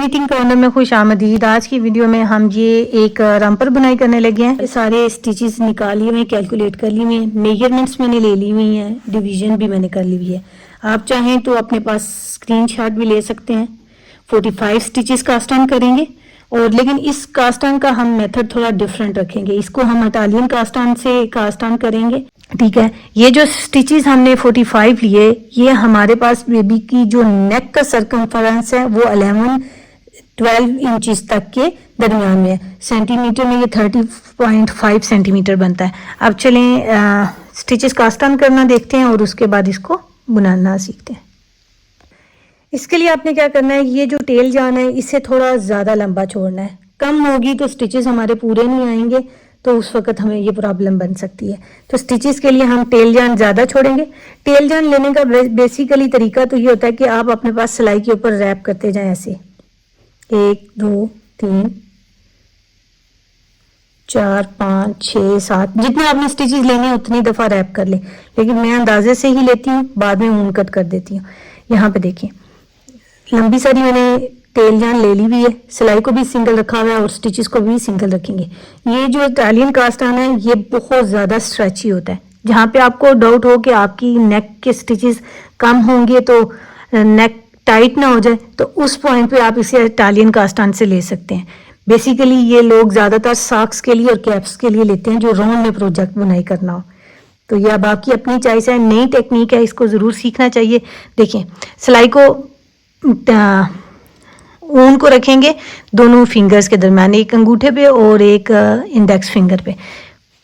Knitting corner में खुश आमदीद। आज की वीडियो में हम ये एक रम्पर बुनाई करने लगे हैं। सारे स्टिचेस निकाल लिए हुए, कैलकुलेट कर लिए हुए, मेजरमेंट्स मैंने ले ली हुई हैं, डिवीजन भी मैंने कर ली हुई है। आप चाहें तो अपने पास स्क्रीनशॉट भी ले सकते हैं। 45 स्टिचेस कास्ट ऑन करेंगे और लेकिन इस कास्ट ऑन का हम मेथड थोड़ा डिफरेंट रखेंगे। इसको हम इटालियन कास्ट ऑन से कास्ट ऑन करेंगे, ठीक है। ये जो स्टिचेस हमने 45 लिए, ये हमारे पास बेबी की जो नेक का सर्कमफरेंस है वो 11-12 इंचेस तक के दरमियान में है। सेंटीमीटर में ये 30.5 सेंटीमीटर बनता है। अब चलें स्टिचेस कास्ट ऑन करना देखते हैं और उसके बाद इसको बुनाना सीखते हैं। इसके लिए आपने क्या करना है, ये जो टेल जान है इसे थोड़ा ज़्यादा लंबा छोड़ना है। कम होगी तो स्टिचेस हमारे पूरे नहीं आएंगे, तो उस वक्त हमें ये प्रॉब्लम बन सकती है। तो स्टिचेस के लिए हम टेल जान ज़्यादा छोड़ेंगे। टेल जान लेने का बेसिकली तरीका तो ये होता है कि आप अपने पास सिलाई के ऊपर रैप करते जाएं ऐसे 1 2 3 4 5 6 7 जितने आपने स्टिचेस लेने हैं उतनी दफ़ा रैप कर लें। लेकिन मैं अंदाजे से ही लेती हूँ, बाद में ऊन कट कर देती हूँ। यहाँ पे देखिए लंबी सारी मैंने टेल जान ले ली हुई है। सिलाई को भी सिंगल रखा हुआ है और स्टिचेस को भी सिंगल रखेंगे। ये जो इटालियन कास्ट ऑन है ये बहुत ज़्यादा स्ट्रेची होता है। जहाँ पे आपको डाउट हो कि आपकी नेक के स्टिचेस कम होंगे तो नेक टाइट ना हो जाए, तो उस पॉइंट पे आप इसे इटालियन कास्ट ऑन से ले सकते हैं। बेसिकली ये लोग ज़्यादातर सॉक्स के लिए और कैप्स के लिए लेते हैं जो राउंड में प्रोजेक्ट बुनाई करना हो। तो यह बाकी अपनी चॉइस है, नई टेक्निक है, इसको ज़रूर सीखना चाहिए। देखिए सिलाई को ऊन को रखेंगे दोनों फिंगर्स के दरम्यान, एक अंगूठे पे और एक इंडेक्स फिंगर पे।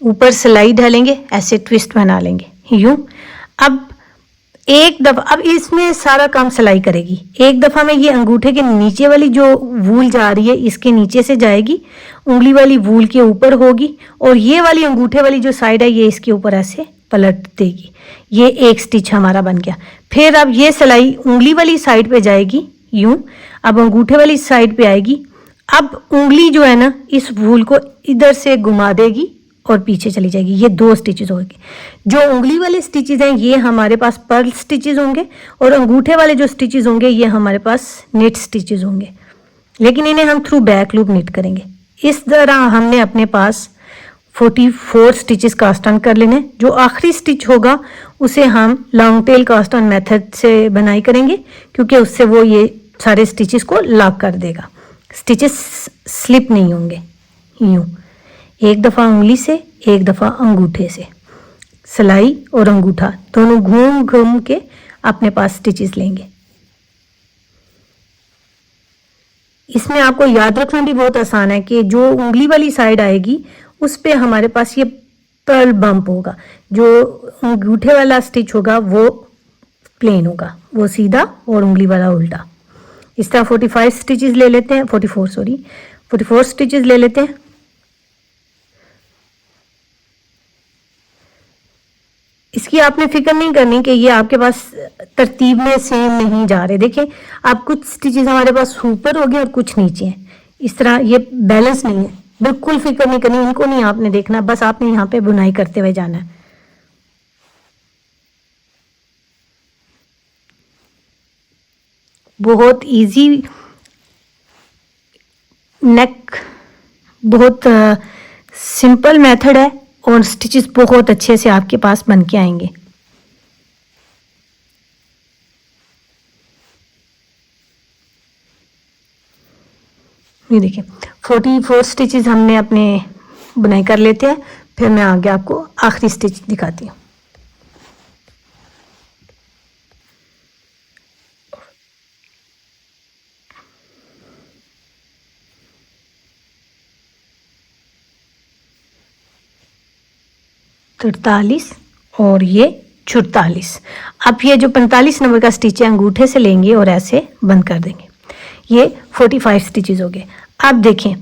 ऊपर सिलाई डालेंगे, ऐसे ट्विस्ट बना लेंगे यूं। अब एक दफ़ा, अब इसमें सारा काम सिलाई करेगी। एक दफ़ा में ये अंगूठे के नीचे वाली जो वूल जा रही है इसके नीचे से जाएगी, उंगली वाली वूल के ऊपर होगी और ये वाली अंगूठे वाली जो साइड है ये इसके ऊपर ऐसे पलट देगी। ये एक स्टिच हमारा बन गया। फिर अब ये सिलाई उंगली वाली साइड पे जाएगी यूं, अब अंगूठे वाली साइड पे आएगी। अब उंगली जो है ना इस वूल को इधर से घुमा देगी और पीछे चली जाएगी। ये 2 स्टिचेस होंगे। जो उंगली वाले स्टिचेस हैं ये हमारे पास पर्ल स्टिचेस होंगे और अंगूठे वाले जो स्टिचेस होंगे ये हमारे पास निट स्टिचेस होंगे, लेकिन इन्हें हम थ्रू बैक लूप निट करेंगे। इस तरह हमने अपने पास 44 स्टिचेस कास्ट ऑन कर लेने। जो आखिरी स्टिच होगा उसे हम long tail cast on method से बनाई करेंगे, क्योंकि उससे वो ये सारे स्टिचेस को लॉक कर देगा। स्टिचेस स्लिप नहीं होंगे। यूं एक दफ़ा उंगली से, एक दफ़ा अंगूठे से, सिलाई और अंगूठा दोनों घूम घूम के अपने पास स्टिचेस लेंगे। इसमें आपको याद रखना भी बहुत आसान है कि जो उंगली वाली साइड आएगी उस पे हमारे पास ये पर्ल बम्प होगा। जो अंगूठे वाला स्टिच होगा वो प्लेन होगा, वो सीधा और उंगली वाला उल्टा। इस तरह 45 स्टिचेस ले लेते हैं, 44 स्टिचेस ले लेते हैं। इसकी आपने फिक्र नहीं करनी कि ये आपके पास तरतीब में सेम नहीं जा रहे। देखिए आप कुछ स्टिचेस हमारे पास ऊपर हो गए और कुछ नीचे हैं, इस तरह ये बैलेंस नहीं है। बिल्कुल फिक्र नहीं करनी, इनको नहीं आपने देखना, बस आपने यहाँ पे बुनाई करते हुए जाना है। बहुत इजी नेक, बहुत सिंपल मेथड है और स्टिचेस बहुत अच्छे से आपके पास बन के आएंगे। ये देखिए 44 स्टिचेस हमने अपने बुनाई कर लेते हैं। फिर मैं आगे आपको आखिरी स्टिच दिखाती हूँ। तरतालीस और ये 44। अब ये जो 45 नंबर का स्टिच है अंगूठे से लेंगे और ऐसे बंद कर देंगे। ये 45 स्टिचेस हो गए। अब देखें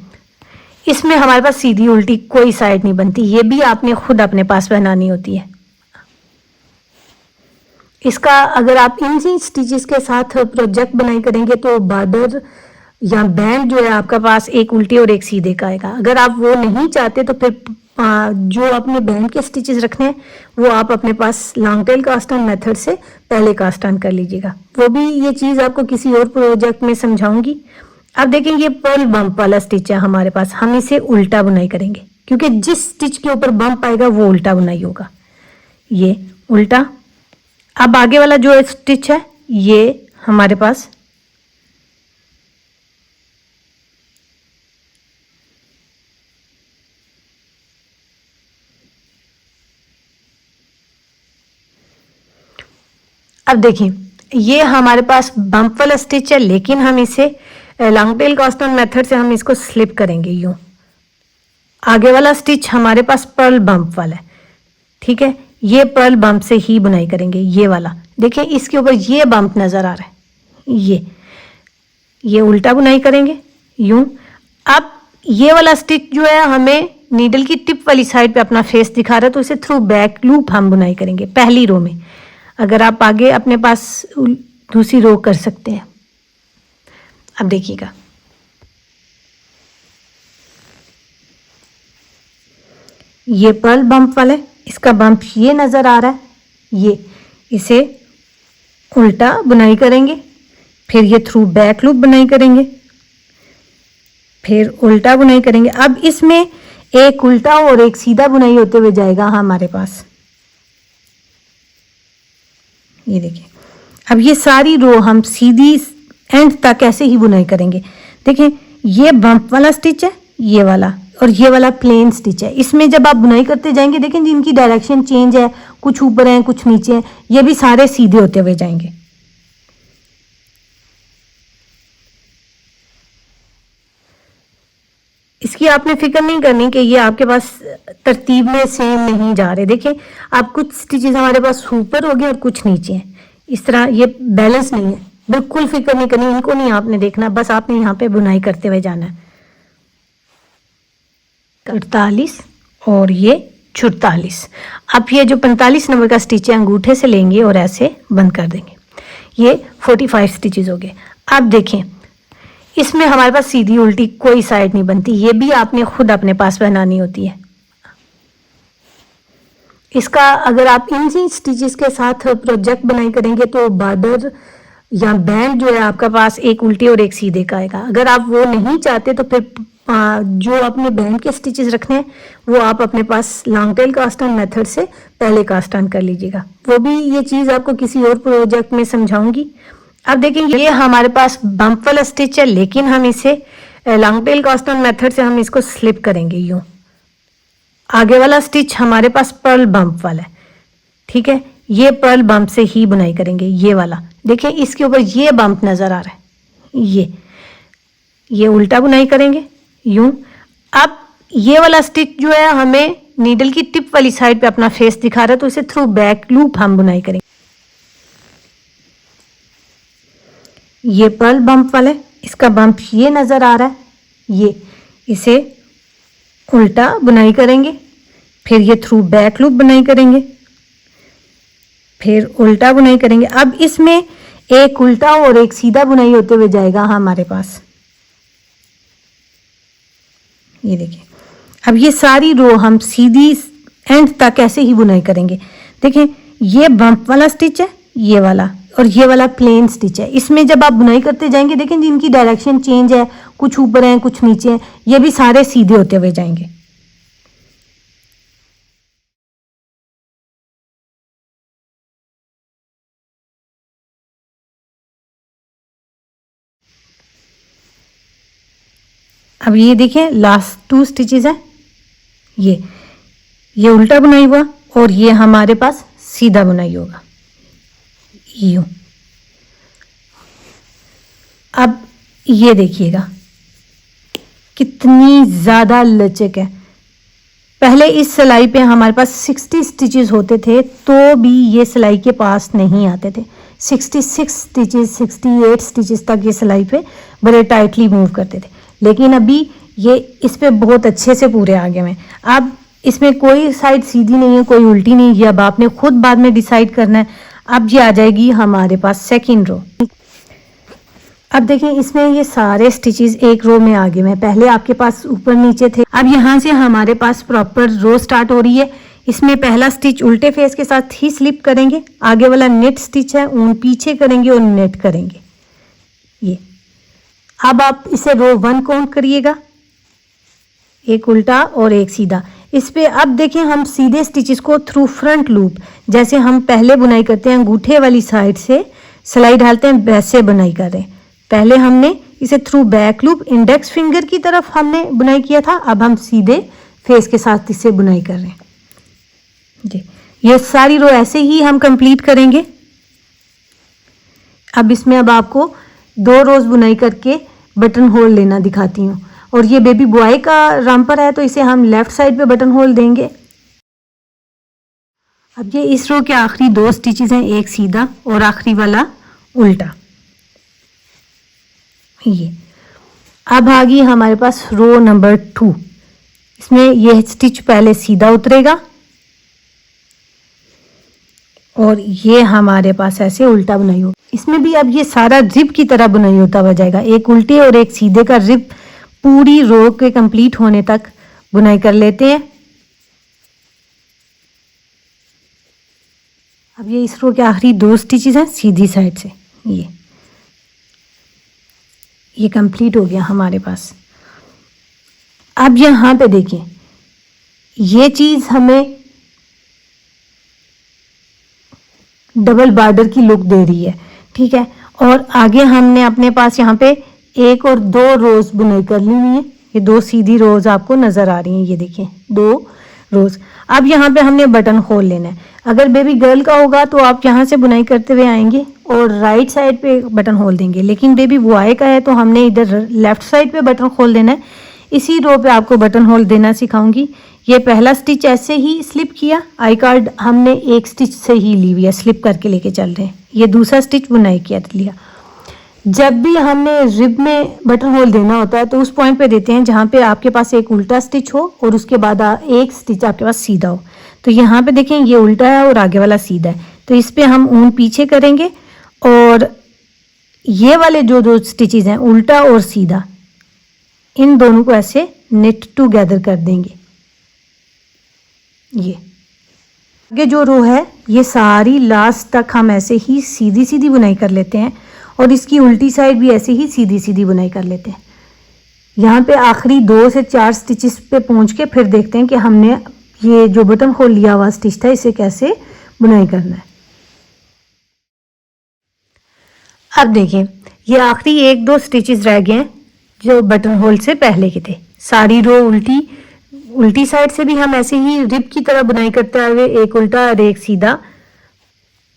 इसमें हमारे पास सीधी उल्टी कोई साइड नहीं बनती, ये भी आपने खुद अपने पास बनानी होती है। इसका अगर आप इन स्टिचेस के साथ प्रोजेक्ट बनाई करेंगे तो बॉर्डर या बैंड जो है आपका पास एक उल्टे और एक सीधे का आएगा। अगर आप वो नहीं चाहते तो फिर जो अपने बैंड के स्टिचेस रखने हैं वो आप अपने पास long tail cast on method से पहले कास्ट ऑन कर लीजिएगा। वो भी ये चीज़ आपको किसी और प्रोजेक्ट में समझाऊंगी। अब देखें ये पर्ल बम्प वाला स्टिच है हमारे पास, हम इसे उल्टा बुनाई करेंगे क्योंकि जिस स्टिच के ऊपर बम्प आएगा वो उल्टा बुनाई होगा। ये उल्टा। अब आगे वाला जो स्टिच है ये हमारे पास अब देखिए ये हमारे पास बम्प वाला स्टिच है, लेकिन हम इसे long tail cast on method से हम इसको स्लिप करेंगे यूं। आगे वाला स्टिच हमारे पास पर्ल बम्प वाला है, ठीक है। ये पर्ल बम्प से ही बुनाई करेंगे। ये वाला देखिए इसके ऊपर ये बम्प नजर आ रहा है, ये उल्टा बुनाई करेंगे यूं। अब ये वाला स्टिच जो है हमें नीडल की टिप वाली साइड पे अपना फेस दिखा रहा है, तो इसे थ्रू बैक लूप हम बुनाई करेंगे पहली रो में। अगर आप आगे अपने पास दूसरी रो कर सकते हैं। अब देखिएगा ये पर्ल बम्प वाला है, इसका बम्प ये नजर आ रहा है, ये इसे उल्टा बुनाई करेंगे, फिर ये थ्रू बैक लूप बुनाई करेंगे, फिर उल्टा बुनाई करेंगे। अब इसमें एक उल्टा और एक सीधा बुनाई होते हुए जाएगा हमारे पास, ये देखिए। अब ये सारी रो हम सीधी एंड तक ऐसे ही बुनाई करेंगे। देखिए ये बम्प वाला स्टिच है, ये वाला, और ये वाला प्लेन स्टिच है। इसमें जब आप बुनाई करते जाएंगे देखें जिनकी डायरेक्शन चेंज है, कुछ ऊपर है कुछ नीचे है, ये भी सारे सीधे होते हुए जाएंगे। इसकी आपने फिक्र नहीं करनी कि ये आपके पास तरतीब में सेम नहीं जा रहे। देखिए आप कुछ स्टिचेस हमारे पास ऊपर हो गए और कुछ नीचे हैं, इस तरह ये बैलेंस नहीं है। बिल्कुल फिक्र नहीं करनी, इनको नहीं आपने देखना, बस आपने यहाँ पे बुनाई करते हुए जाना है। 48 और ये 44। अब ये जो 45 नंबर का स्टिच है अंगूठे से लेंगे और ऐसे बंद कर देंगे। ये 45 स्टिचेस हो गए। अब देखें इसमें हमारे पास सीधी उल्टी कोई साइड नहीं बनती, ये भी आपने खुद अपने पास बनानी होती है। इसका अगर आप इन स्टिचेस के साथ प्रोजेक्ट बनाई करेंगे तो बॉर्डर या बैंड जो है आपका पास एक उल्टे और एक सीधे का आएगा। अगर आप वो नहीं चाहते तो फिर जो अपने बैंड के स्टिचेस रखने हैं वो आप अपने पास long tail cast on method से पहले कास्ट ऑन कर लीजिएगा। वो भी ये चीज़ आपको किसी और प्रोजेक्ट में समझाऊंगी। अब देखेंगे ये हमारे पास बम्प वाला स्टिच है, लेकिन हम इसे long tail cast on method से हम इसको स्लिप करेंगे यूं। आगे वाला स्टिच हमारे पास पर्ल बम्प वाला है, ठीक है। ये पर्ल बम्प से ही बुनाई करेंगे। ये वाला देखिए इसके ऊपर ये बम्प नजर आ रहा है, ये उल्टा बुनाई करेंगे यूं। अब ये वाला स्टिच जो है हमें नीडल की टिप वाली साइड पे अपना फेस दिखा रहा है, तो इसे थ्रू बैक लूप हम बुनाई करेंगे। ये पर्ल बम्प वाला है, इसका बम्प ये नजर आ रहा है, ये इसे उल्टा बुनाई करेंगे, फिर ये थ्रू बैक लूप बुनाई करेंगे, फिर उल्टा बुनाई करेंगे। अब इसमें एक उल्टा और एक सीधा बुनाई होते हुए जाएगा हमारे पास, ये देखिए। अब ये सारी रो हम सीधी एंड तक ऐसे ही बुनाई करेंगे। देखिए ये बम्प वाला स्टिच है, ये वाला, और ये वाला प्लेन स्टिच है। इसमें जब आप बुनाई करते जाएंगे देखें जिनकी डायरेक्शन चेंज है, कुछ ऊपर है कुछ नीचे है, ये भी सारे सीधे होते हुए जाएंगे। अब ये देखिए लास्ट 2 स्टिचेस है, ये उल्टा बुनाई हुआ और ये हमारे पास सीधा बुनाई होगा यूं। अब ये देखिएगा कितनी ज़्यादा लचक है। पहले इस सिलाई पे हमारे पास 60 स्टिचेस होते थे तो भी ये सिलाई के पास नहीं आते थे। 66 स्टिचेस 68 स्टिचेस तक ये सिलाई पे बड़े टाइटली मूव करते थे, लेकिन अभी ये इस पे बहुत अच्छे से पूरे आ गए हैं। अब इसमें कोई साइड सीधी नहीं है, कोई उल्टी नहीं है, अब आपने खुद बाद में डिसाइड करना है। अब ये आ जाएगी हमारे पास सेकंड रो। अब देखें इसमें ये सारे स्टिचेस एक रो में आ गए हैं, पहले आपके पास ऊपर नीचे थे। अब यहाँ से हमारे पास प्रॉपर रो स्टार्ट हो रही है। इसमें पहला स्टिच उल्टे फेस के साथ ही स्लिप करेंगे, आगे वाला नेट स्टिच है ऊन पीछे करेंगे और नेट करेंगे। ये अब आप इसे रो 1 काउंट करिएगा, एक उल्टा और एक सीधा। इस पे अब देखें हम सीधे स्टिचेस को थ्रू फ्रंट लूप, जैसे हम पहले बुनाई करते हैं अंगूठे वाली साइड से सिलाई डालते हैं, वैसे बुनाई कर रहे हैं। पहले हमने इसे through back loop index finger की तरफ हमने बुनाई किया था, अब हम सीधे फेस के साथ इसे बुनाई कर रहे हैं जी। ये सारी रो ऐसे ही हम कंप्लीट करेंगे। अब इसमें अब आपको 2 रोज बुनाई करके बटन होल लेना दिखाती हूँ। और ये बेबी बॉय का रैम्पर है तो इसे हम लेफ्ट साइड पे बटन होल देंगे। अब ये इस रो के आखिरी 2 स्टिचेस हैं, एक सीधा और आखिरी वाला उल्टा। ये अब आ गई हमारे पास रो नंबर 2। इसमें यह स्टिच पहले सीधा उतरेगा और ये हमारे पास ऐसे उल्टा बुनाई हो। इसमें भी अब ये सारा रिब की तरह बुनाई होता हुआ जाएगा, एक उल्टे और एक सीधे का रिब पूरी रो के कंप्लीट होने तक बुनाई कर लेते हैं। अब ये इस रो के आखिरी 2 स्टिचेस हैं सीधी साइड से, ये कंप्लीट हो गया हमारे पास। अब यहाँ पे देखिए ये चीज़ हमें डबल बॉर्डर की लुक दे रही है, ठीक है। और आगे हमने अपने पास यहाँ पे 1 और 2 रोज बुनाई कर ली हुई है। ये 2 सीधी रोज आपको नजर आ रही हैं, ये देखिए 2 रोज। अब यहाँ पे हमने बटन होल लेना है। अगर बेबी गर्ल का होगा तो आप यहाँ से बुनाई करते हुए आएंगे और राइट साइड पे बटन होल देंगे, लेकिन बेबी बॉय का है तो हमने इधर लेफ्ट साइड पे बटन होल देना है। इसी रो पे आपको बटन होल देना सिखाऊंगी। ये पहला स्टिच ऐसे ही स्लिप किया, आई कार्ड हमने एक स्टिच से ही ली हुई है, स्लिप करके लेके चल रहे हैं। ये दूसरा स्टिच बुनाई किया लिया। जब भी हमने रिब में बटन होल देना होता है तो उस पॉइंट पे देते हैं जहाँ पे आपके पास एक उल्टा स्टिच हो और उसके बाद एक स्टिच आपके पास सीधा हो। तो यहाँ पे देखें ये उल्टा है और आगे वाला सीधा है, तो इस पे हम ऊन पीछे करेंगे और ये वाले जो 2 स्टिचेस हैं उल्टा और सीधा, इन दोनों को ऐसे निट टुगेदर कर देंगे। ये आगे जो रो है ये सारी लास्ट तक हम ऐसे ही सीधी सीधी बुनाई कर लेते हैं और इसकी उल्टी साइड भी ऐसे ही सीधी सीधी बुनाई कर लेते हैं। यहाँ पे आखिरी 2 से 4 स्टिचेस पे पहुँच के फिर देखते हैं कि हमने ये जो बटन होल लिया हुआ स्टिच था इसे कैसे बुनाई करना है। अब देखिए ये आखिरी 1-2 स्टिचेस रह गए हैं जो बटन होल से पहले के थे। सारी रो उल्टी साइड से भी हम ऐसे ही रिब की तरह बुनाई करते हुए एक उल्टा और एक सीधा।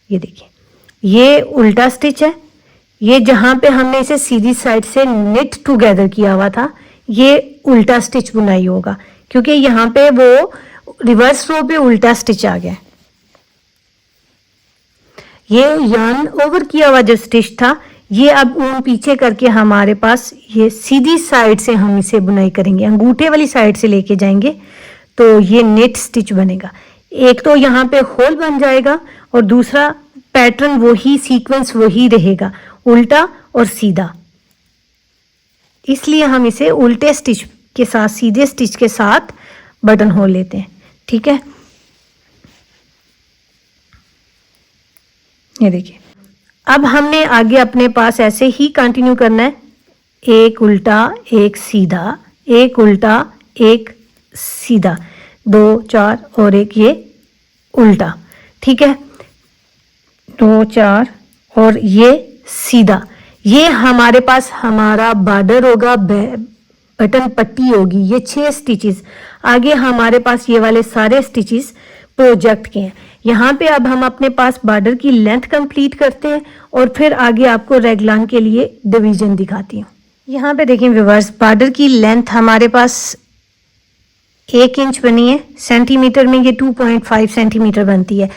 ये देखिए ये उल्टा स्टिच है, ये जहाँ पे हमने इसे सीधी साइड से निट टुगेदर किया हुआ था ये उल्टा स्टिच बुनाई होगा, क्योंकि यहाँ पे वो रिवर्स रो पे उल्टा स्टिच आ गया। ये यार्न ओवर किया हुआ जो स्टिच था ये अब ऊन पीछे करके हमारे पास ये सीधी साइड से हम इसे बुनाई करेंगे, अंगूठे वाली साइड से लेके जाएंगे तो ये नेट स्टिच बनेगा। एक तो यहाँ पे होल बन जाएगा और दूसरा पैटर्न वही, सीक्वेंस वही रहेगा, उल्टा और सीधा। इसलिए हम इसे उल्टे स्टिच के साथ, सीधे स्टिच के साथ बटन होल लेते हैं, ठीक है। ये देखिए अब हमने आगे अपने पास ऐसे ही कंटिन्यू करना है, एक उल्टा एक सीधा, एक उल्टा एक सीधा, 2 4 और एक ये उल्टा, ठीक है, 2 4 और ये सीधा। ये हमारे पास हमारा बॉर्डर होगा, बटन पट्टी होगी, ये 6 स्टिचेस। आगे हमारे पास ये वाले सारे स्टिचेस प्रोजेक्ट के हैं। यहाँ पे अब हम अपने पास बॉर्डर की लेंथ कंप्लीट करते हैं और फिर आगे आपको रेगलान के लिए डिवीजन दिखाती हूँ। यहाँ पे देखें व्यूअर्स, बॉर्डर की लेंथ हमारे पास 1 इंच बनी है, सेंटीमीटर में ये 2.5 सेंटीमीटर बनती है।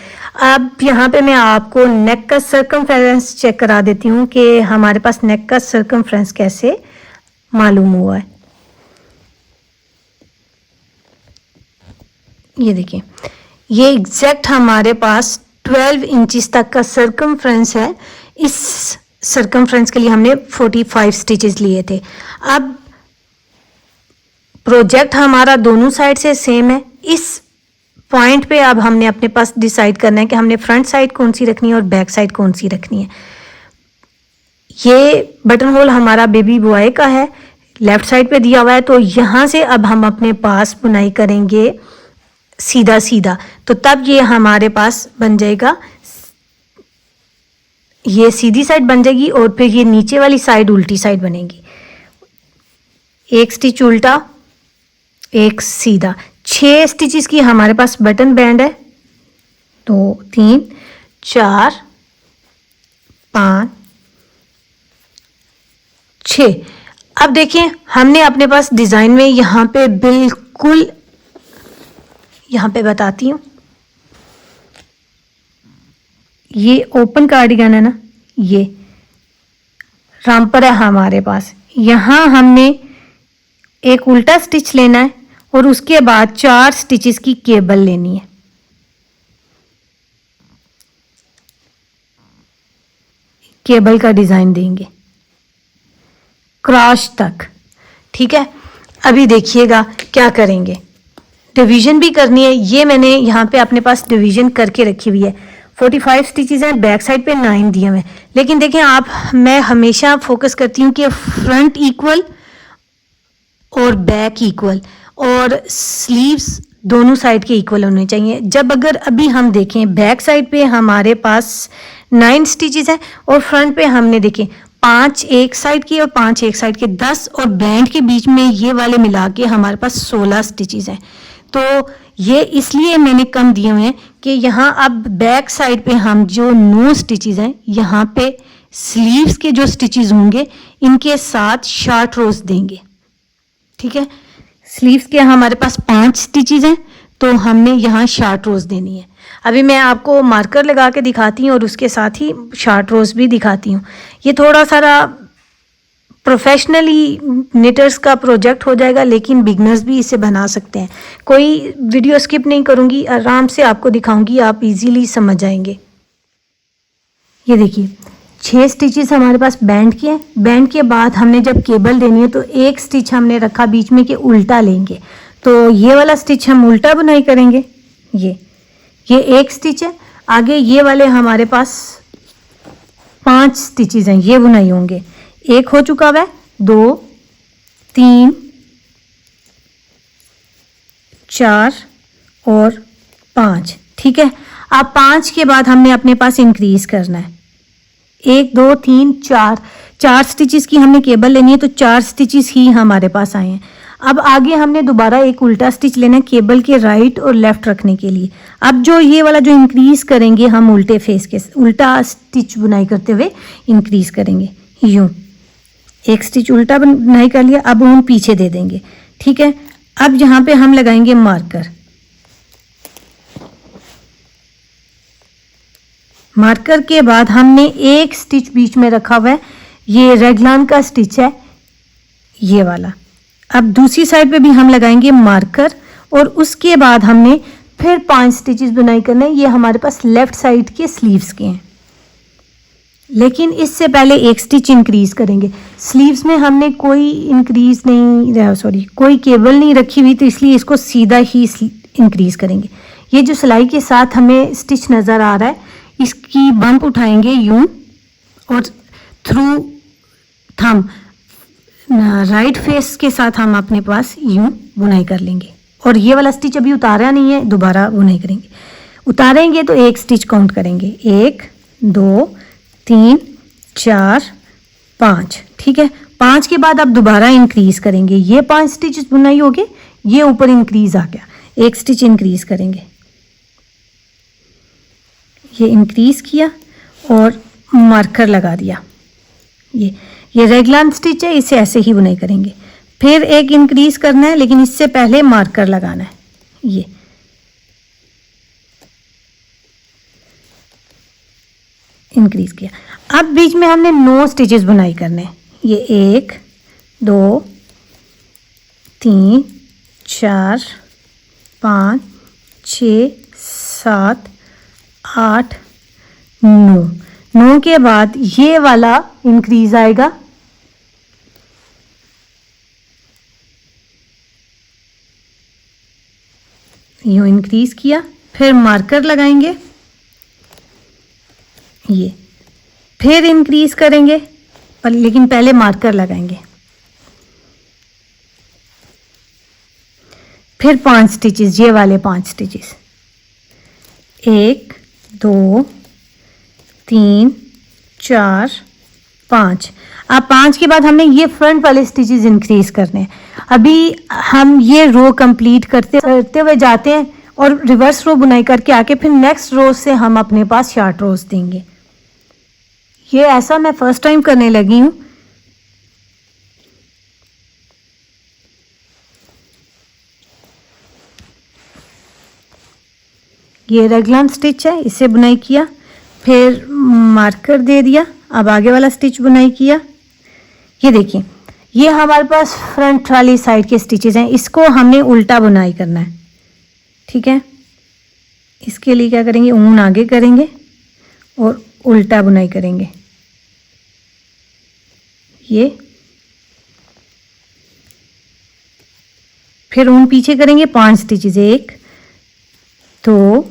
अब यहाँ पे मैं आपको नेक का सर्कमफ्रेंस चेक करा देती हूँ कि हमारे पास नेक का सर्कमफ्रेंस कैसे मालूम हुआ है। ये देखिए ये एग्जैक्ट हमारे पास 12 इंचिस तक का सर्कमफ्रेंस है। इस सर्कमफ्रेंस के लिए हमने 45 स्टिचेस लिए थे। अब प्रोजेक्ट हमारा दोनों साइड से सेम है। इस पॉइंट पे अब हमने अपने पास डिसाइड करना है कि हमने फ्रंट साइड कौन सी रखनी है और बैक साइड कौन सी रखनी है। ये बटन होल हमारा बेबी बॉय का है, लेफ्ट साइड पे दिया हुआ है। तो यहाँ से अब हम अपने पास बुनाई करेंगे सीधा सीधा, तो तब ये हमारे पास बन जाएगा, ये सीधी साइड बन जाएगी और फिर ये नीचे वाली साइड उल्टी साइड बनेगी। एक स्टिच उल्टा, एक सीधा, 6 स्टिचेस की हमारे पास बटन बैंड है। 2 3 4 5 6। अब देखिए हमने अपने पास डिजाइन में यहाँ पे बिल्कुल, यहाँ पे बताती हूँ, ये ओपन कार्डिगन है ना, ये रामपर है हमारे पास। यहाँ हमने एक उल्टा स्टिच लेना है और उसके बाद 4 स्टिचेस की केबल लेनी है। केबल का डिजाइन देंगे क्रॉस तक, ठीक है। अभी देखिएगा क्या करेंगे, डिवीजन भी करनी है। ये मैंने यहाँ पे अपने पास डिवीजन करके रखी हुई है। 45 स्टिचेस हैं, बैक साइड पे 9 दिए हुए, लेकिन देखें आप, मैं हमेशा फोकस करती हूँ कि फ्रंट इक्वल और बैक इक्वल और स्लीव्स दोनों साइड के इक्वल होने चाहिए। जब अगर अभी हम देखें बैक साइड पे हमारे पास 9 स्टिचेस हैं और फ्रंट पे हमने देखें 5 एक साइड की और 5 एक साइड के, 10 और बैंड के बीच में ये वाले मिला के हमारे पास 16 स्टिचेस हैं। तो ये इसलिए मैंने कम दिए हुए हैं कि यहाँ अब बैक साइड पे हम जो 9 स्टिचेस हैं, यहाँ पे स्लीव्स के जो स्टिचेस होंगे इनके साथ शॉर्ट रोज देंगे, ठीक है। स्लीव्स के हमारे पास 5 स्टिचेस हैं, तो हमने यहाँ शॉर्ट रोज देनी है। अभी मैं आपको मार्कर लगा के दिखाती हूँ और उसके साथ ही शॉर्ट रोज भी दिखाती हूँ। ये थोड़ा सारा प्रोफेशनली निटर्स का प्रोजेक्ट हो जाएगा, लेकिन बिगनर्स भी इसे बना सकते हैं। कोई वीडियो स्किप नहीं करूँगी, आराम से आपको दिखाऊंगी, आप इजीली समझ जाएंगे। ये देखिए 6 स्टिचेस हमारे पास बैंड के हैं। बैंड के बाद हमने जब केबल देनी है तो एक स्टिच हमने रखा बीच में कि उल्टा लेंगे, तो ये वाला स्टिच हम उल्टा बुनाई करेंगे। ये एक स्टिच है, आगे ये वाले हमारे पास 5 स्टिचेस हैं, ये बुनाई होंगे। एक हो चुका है, 2 3 4 और 5, ठीक है। अब 5 के बाद हमने अपने पास इंक्रीज करना है। 1 2 3 4 स्टिचेस की हमने केबल लेनी है, तो 4 स्टिचेस ही हमारे पास आए हैं। अब आगे हमने दोबारा एक उल्टा स्टिच लेना है केबल के राइट और लेफ्ट रखने के लिए। अब जो ये वाला जो इंक्रीज करेंगे हम उल्टे फेस के, उल्टा स्टिच बुनाई करते हुए इंक्रीज करेंगे। यूं एक स्टिच उल्टा बुनाई कर लिया, अब हम पीछे दे देंगे, ठीक है। अब यहाँ पे हम लगाएंगे मार्कर। मार्कर के बाद हमने एक स्टिच बीच में रखा हुआ है, ये रेगलान का स्टिच है ये वाला। अब दूसरी साइड पे भी हम लगाएंगे मार्कर और उसके बाद हमने फिर 5 स्टिचेस बुनाई करने। ये हमारे पास लेफ्ट साइड के स्लीव्स के हैं, लेकिन इससे पहले एक स्टिच इंक्रीज करेंगे। स्लीव्स में हमने कोई इंक्रीज नहीं, सॉरी कोई केबल नहीं रखी हुई, तो इसलिए इसको सीधा ही इंक्रीज करेंगे। ये जो सिलाई के साथ हमें स्टिच नज़र आ रहा है, इसकी बम्प उठाएंगे यूं और थ्रू थंब राइट फेस के साथ हम अपने पास यूं बुनाई कर लेंगे। और ये वाला स्टिच अभी उतारा नहीं है, दोबारा बुनाई करेंगे। उतारेंगे तो एक स्टिच काउंट करेंगे, 1 2 3 4 5, ठीक है। 5 के बाद अब दोबारा इंक्रीज करेंगे। ये 5 स्टिच बुनाई हो गए, ये ऊपर इंक्रीज आ गया, एक स्टिच इंक्रीज करेंगे। ये इंक्रीज किया और मार्कर लगा दिया। ये रेगलान स्टिच है, इसे ऐसे ही बुनाई करेंगे। फिर एक इंक्रीज करना है, लेकिन इससे पहले मार्कर लगाना है। ये इंक्रीज किया। अब बीच में हमने 9 स्टिचेस बुनाई करने हैं। ये 1 2 3 4 5 6 7 8 9। 9 के बाद ये वाला इंक्रीज आएगा, यूं इंक्रीज किया, फिर मार्कर लगाएंगे, ये फिर इंक्रीज करेंगे पर लेकिन पहले मार्कर लगाएंगे। फिर 5 स्टिचेस, ये वाले 5 स्टिचेस, 1 2 3 4 5। अब 5 के बाद हमने ये फ्रंट वाले स्टिचेस इंक्रीज करने हैं। अभी हम ये रो कंप्लीट करते हुए जाते हैं और रिवर्स रो बुनाई करके आके फिर नेक्स्ट रो से हम अपने पास शार्ट रोज देंगे। ये ऐसा मैं फर्स्ट टाइम करने लगी हूँ। ये रेगलान स्टिच है, इसे बुनाई किया, फिर मार्कर दे दिया, अब आगे वाला स्टिच बुनाई किया। ये देखिए, ये हमारे पास फ्रंट वाली साइड के स्टिचेस हैं, इसको हमने उल्टा बुनाई करना है। ठीक है, इसके लिए क्या करेंगे, ऊन आगे करेंगे और उल्टा बुनाई करेंगे। ये फिर ऊन पीछे करेंगे, 5 स्टिचेस, 1 2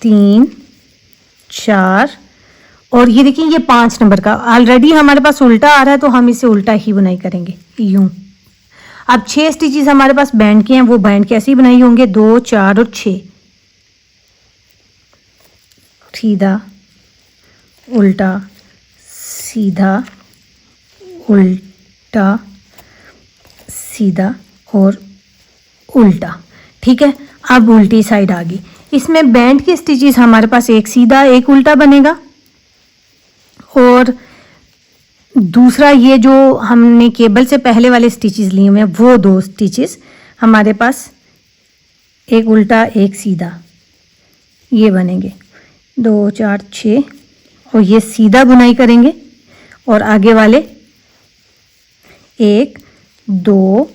3 4 और ये देखिए ये 5 नंबर का ऑलरेडी हमारे पास उल्टा आ रहा है, तो हम इसे उल्टा ही बुनाई करेंगे यूं। अब 6 स्टिचेस हमारे पास बैंड के हैं, वो बैंड कैसे ही बुनाई होंगे, 2 4 और 6, सीधा उल्टा सीधा उल्टा सीधा और उल्टा। ठीक है, अब उल्टी साइड आ गई। इसमें बैंड के स्टिचेस हमारे पास एक सीधा एक उल्टा बनेगा और दूसरा ये जो हमने केबल से पहले वाले स्टिचेस लिए हुए हैं वो 2 स्टिचेस हमारे पास एक उल्टा एक सीधा ये बनेंगे, 2 4 6 और ये सीधा बुनाई करेंगे और आगे वाले 1 2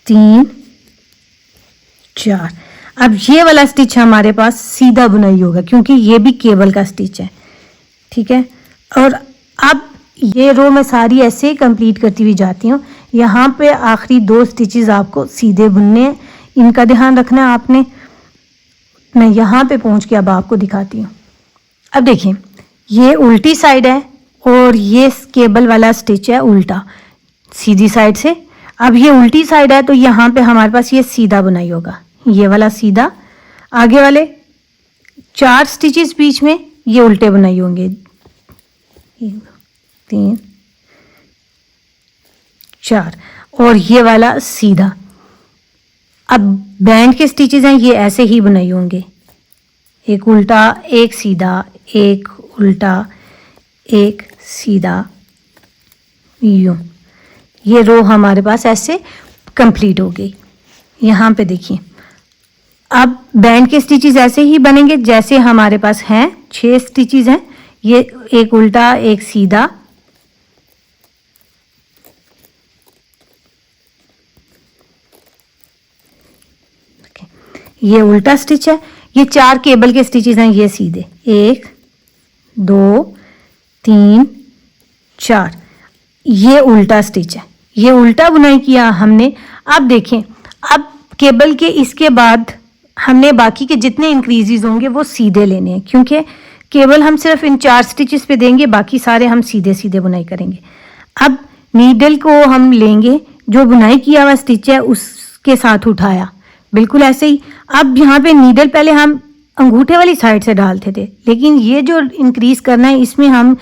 3 4। अब ये वाला स्टिच हमारे पास सीधा बुनाई होगा क्योंकि ये भी केबल का स्टिच है। ठीक है, और अब ये रो मैं सारी ऐसे ही कंप्लीट करती हुई जाती हूँ। यहाँ पे आखिरी 2 स्टिचेस आपको सीधे बुनने हैं, इनका ध्यान रखना है आपने। मैं यहाँ पे पहुँच के अब आपको दिखाती हूँ। अब देखिए, ये उल्टी साइड है और ये केबल वाला स्टिच है उल्टा सीधी साइड से। अब ये उल्टी साइड है तो यहाँ पे हमारे पास ये सीधा बुनाई होगा, ये वाला सीधा। आगे वाले 4 स्टिचेस बीच में ये उल्टे बुनाई होंगे, 3 4 और ये वाला सीधा। अब बैंड के स्टिचेस हैं, ये ऐसे ही बुनाई होंगे, एक उल्टा एक सीधा एक उल्टा एक सीधा यूं। ये रो हमारे पास ऐसे कंप्लीट हो गई। यहाँ पे देखिए, अब बैंड के स्टिचेस ऐसे ही बनेंगे जैसे हमारे पास हैं, 6 स्टिचेस हैं, ये एक उल्टा एक सीधा, ये उल्टा स्टिच है, ये 4 केबल के स्टिचेस हैं, ये सीधे 1 2 3 4, ये उल्टा स्टिच है, ये उल्टा बुनाई किया हमने। अब देखें, अब केबल के इसके बाद हमने बाकी के जितने इंक्रीजेस होंगे वो सीधे लेने हैं क्योंकि केबल हम सिर्फ इन 4 स्टिचेस पे देंगे, बाकी सारे हम सीधे सीधे बुनाई करेंगे। अब नीडल को हम लेंगे, जो बुनाई किया हुआ स्टिच है उसके साथ उठाया, बिल्कुल ऐसे ही। अब यहाँ पे नीडल पहले हम अंगूठे वाली साइड से डालते थे, लेकिन ये जो इंक्रीज करना है इसमें हम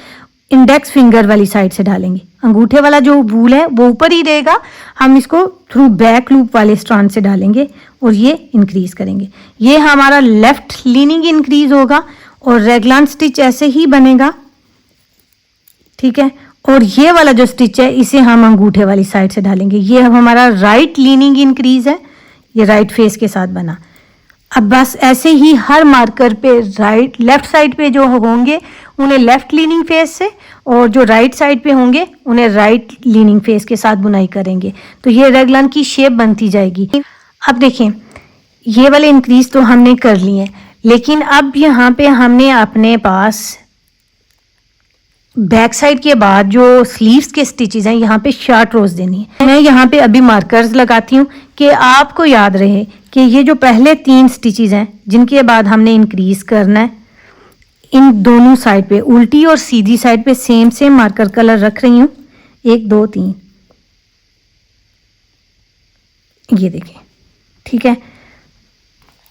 इंडेक्स फिंगर वाली साइड से डालेंगे। अंगूठे वाला जो वूल है वो ऊपर ही रहेगा, हम इसको थ्रू बैक लूप वाले स्ट्रैंड से डालेंगे और ये इंक्रीज करेंगे। ये हमारा लेफ्ट लीनिंग इंक्रीज होगा और रेगलान स्टिच ऐसे ही बनेगा। ठीक है, और ये वाला जो स्टिच है इसे हम अंगूठे वाली साइड से डालेंगे। ये हमारा राइट लीनिंग इंक्रीज है, ये राइट फेस के साथ बना। अब बस ऐसे ही हर मार्कर पे राइट लेफ्ट साइड पे जो होंगे उन्हें लेफ्ट लीनिंग फेस से और जो राइट साइड पे होंगे उन्हें राइट लीनिंग फेस के साथ बुनाई करेंगे, तो ये रेगलान की शेप बनती जाएगी। अब देखें, ये वाले इंक्रीज तो हमने कर लिए, लेकिन अब यहाँ पे हमने अपने पास बैक साइड के बाद जो स्लीव्स के स्टिचेस हैं यहाँ पे शार्ट रोज देनी है। मैं यहाँ पे अभी मार्कर्स लगाती हूँ कि आपको याद रहे कि ये जो पहले 3 स्टिचेस हैं जिनके बाद हमने इंक्रीज करना है, इन दोनों साइड पे, उल्टी और सीधी साइड पे सेम सेम मार्कर कलर रख रही हूँ, 1 2 3, ये देखिए, ठीक है।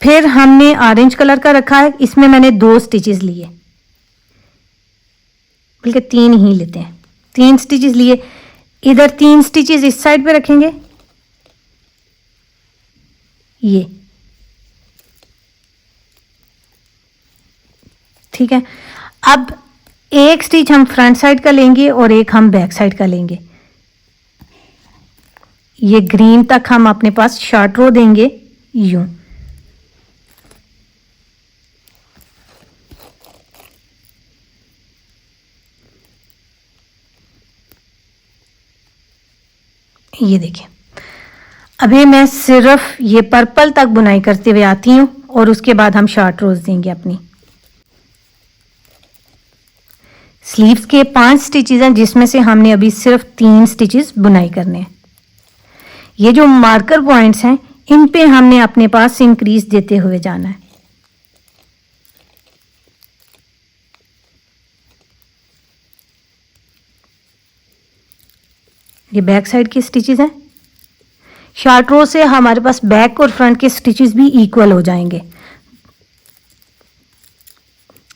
फिर हमने ऑरेंज कलर का रखा है, इसमें मैंने 2 स्टिचेस लिए, बल्कि 3 ही लेते हैं, 3 स्टिचेस लिए। इधर 3 स्टिचेस इस साइड पे रखेंगे, ये ठीक है। अब एक स्टिच हम फ्रंट साइड का लेंगे और एक हम बैक साइड का लेंगे। ये ग्रीन तक हम अपने पास शॉर्ट रो देंगे, यूं, ये देखिए। अभी मैं सिर्फ ये पर्पल तक बुनाई करते हुए आती हूँ और उसके बाद हम शॉर्ट रोज देंगे अपनी। स्लीव्स के 5 स्टिचेस हैं, जिसमें से हमने अभी सिर्फ 3 स्टिचेस बुनाई करने हैं। ये जो मार्कर पॉइंट्स हैं, इन पे हमने अपने पास इंक्रीज देते हुए जाना है। ये बैक साइड के स्टिचेस हैं। शॉर्ट रो से हमारे पास बैक और फ्रंट के स्टिचेस भी इक्वल हो जाएंगे।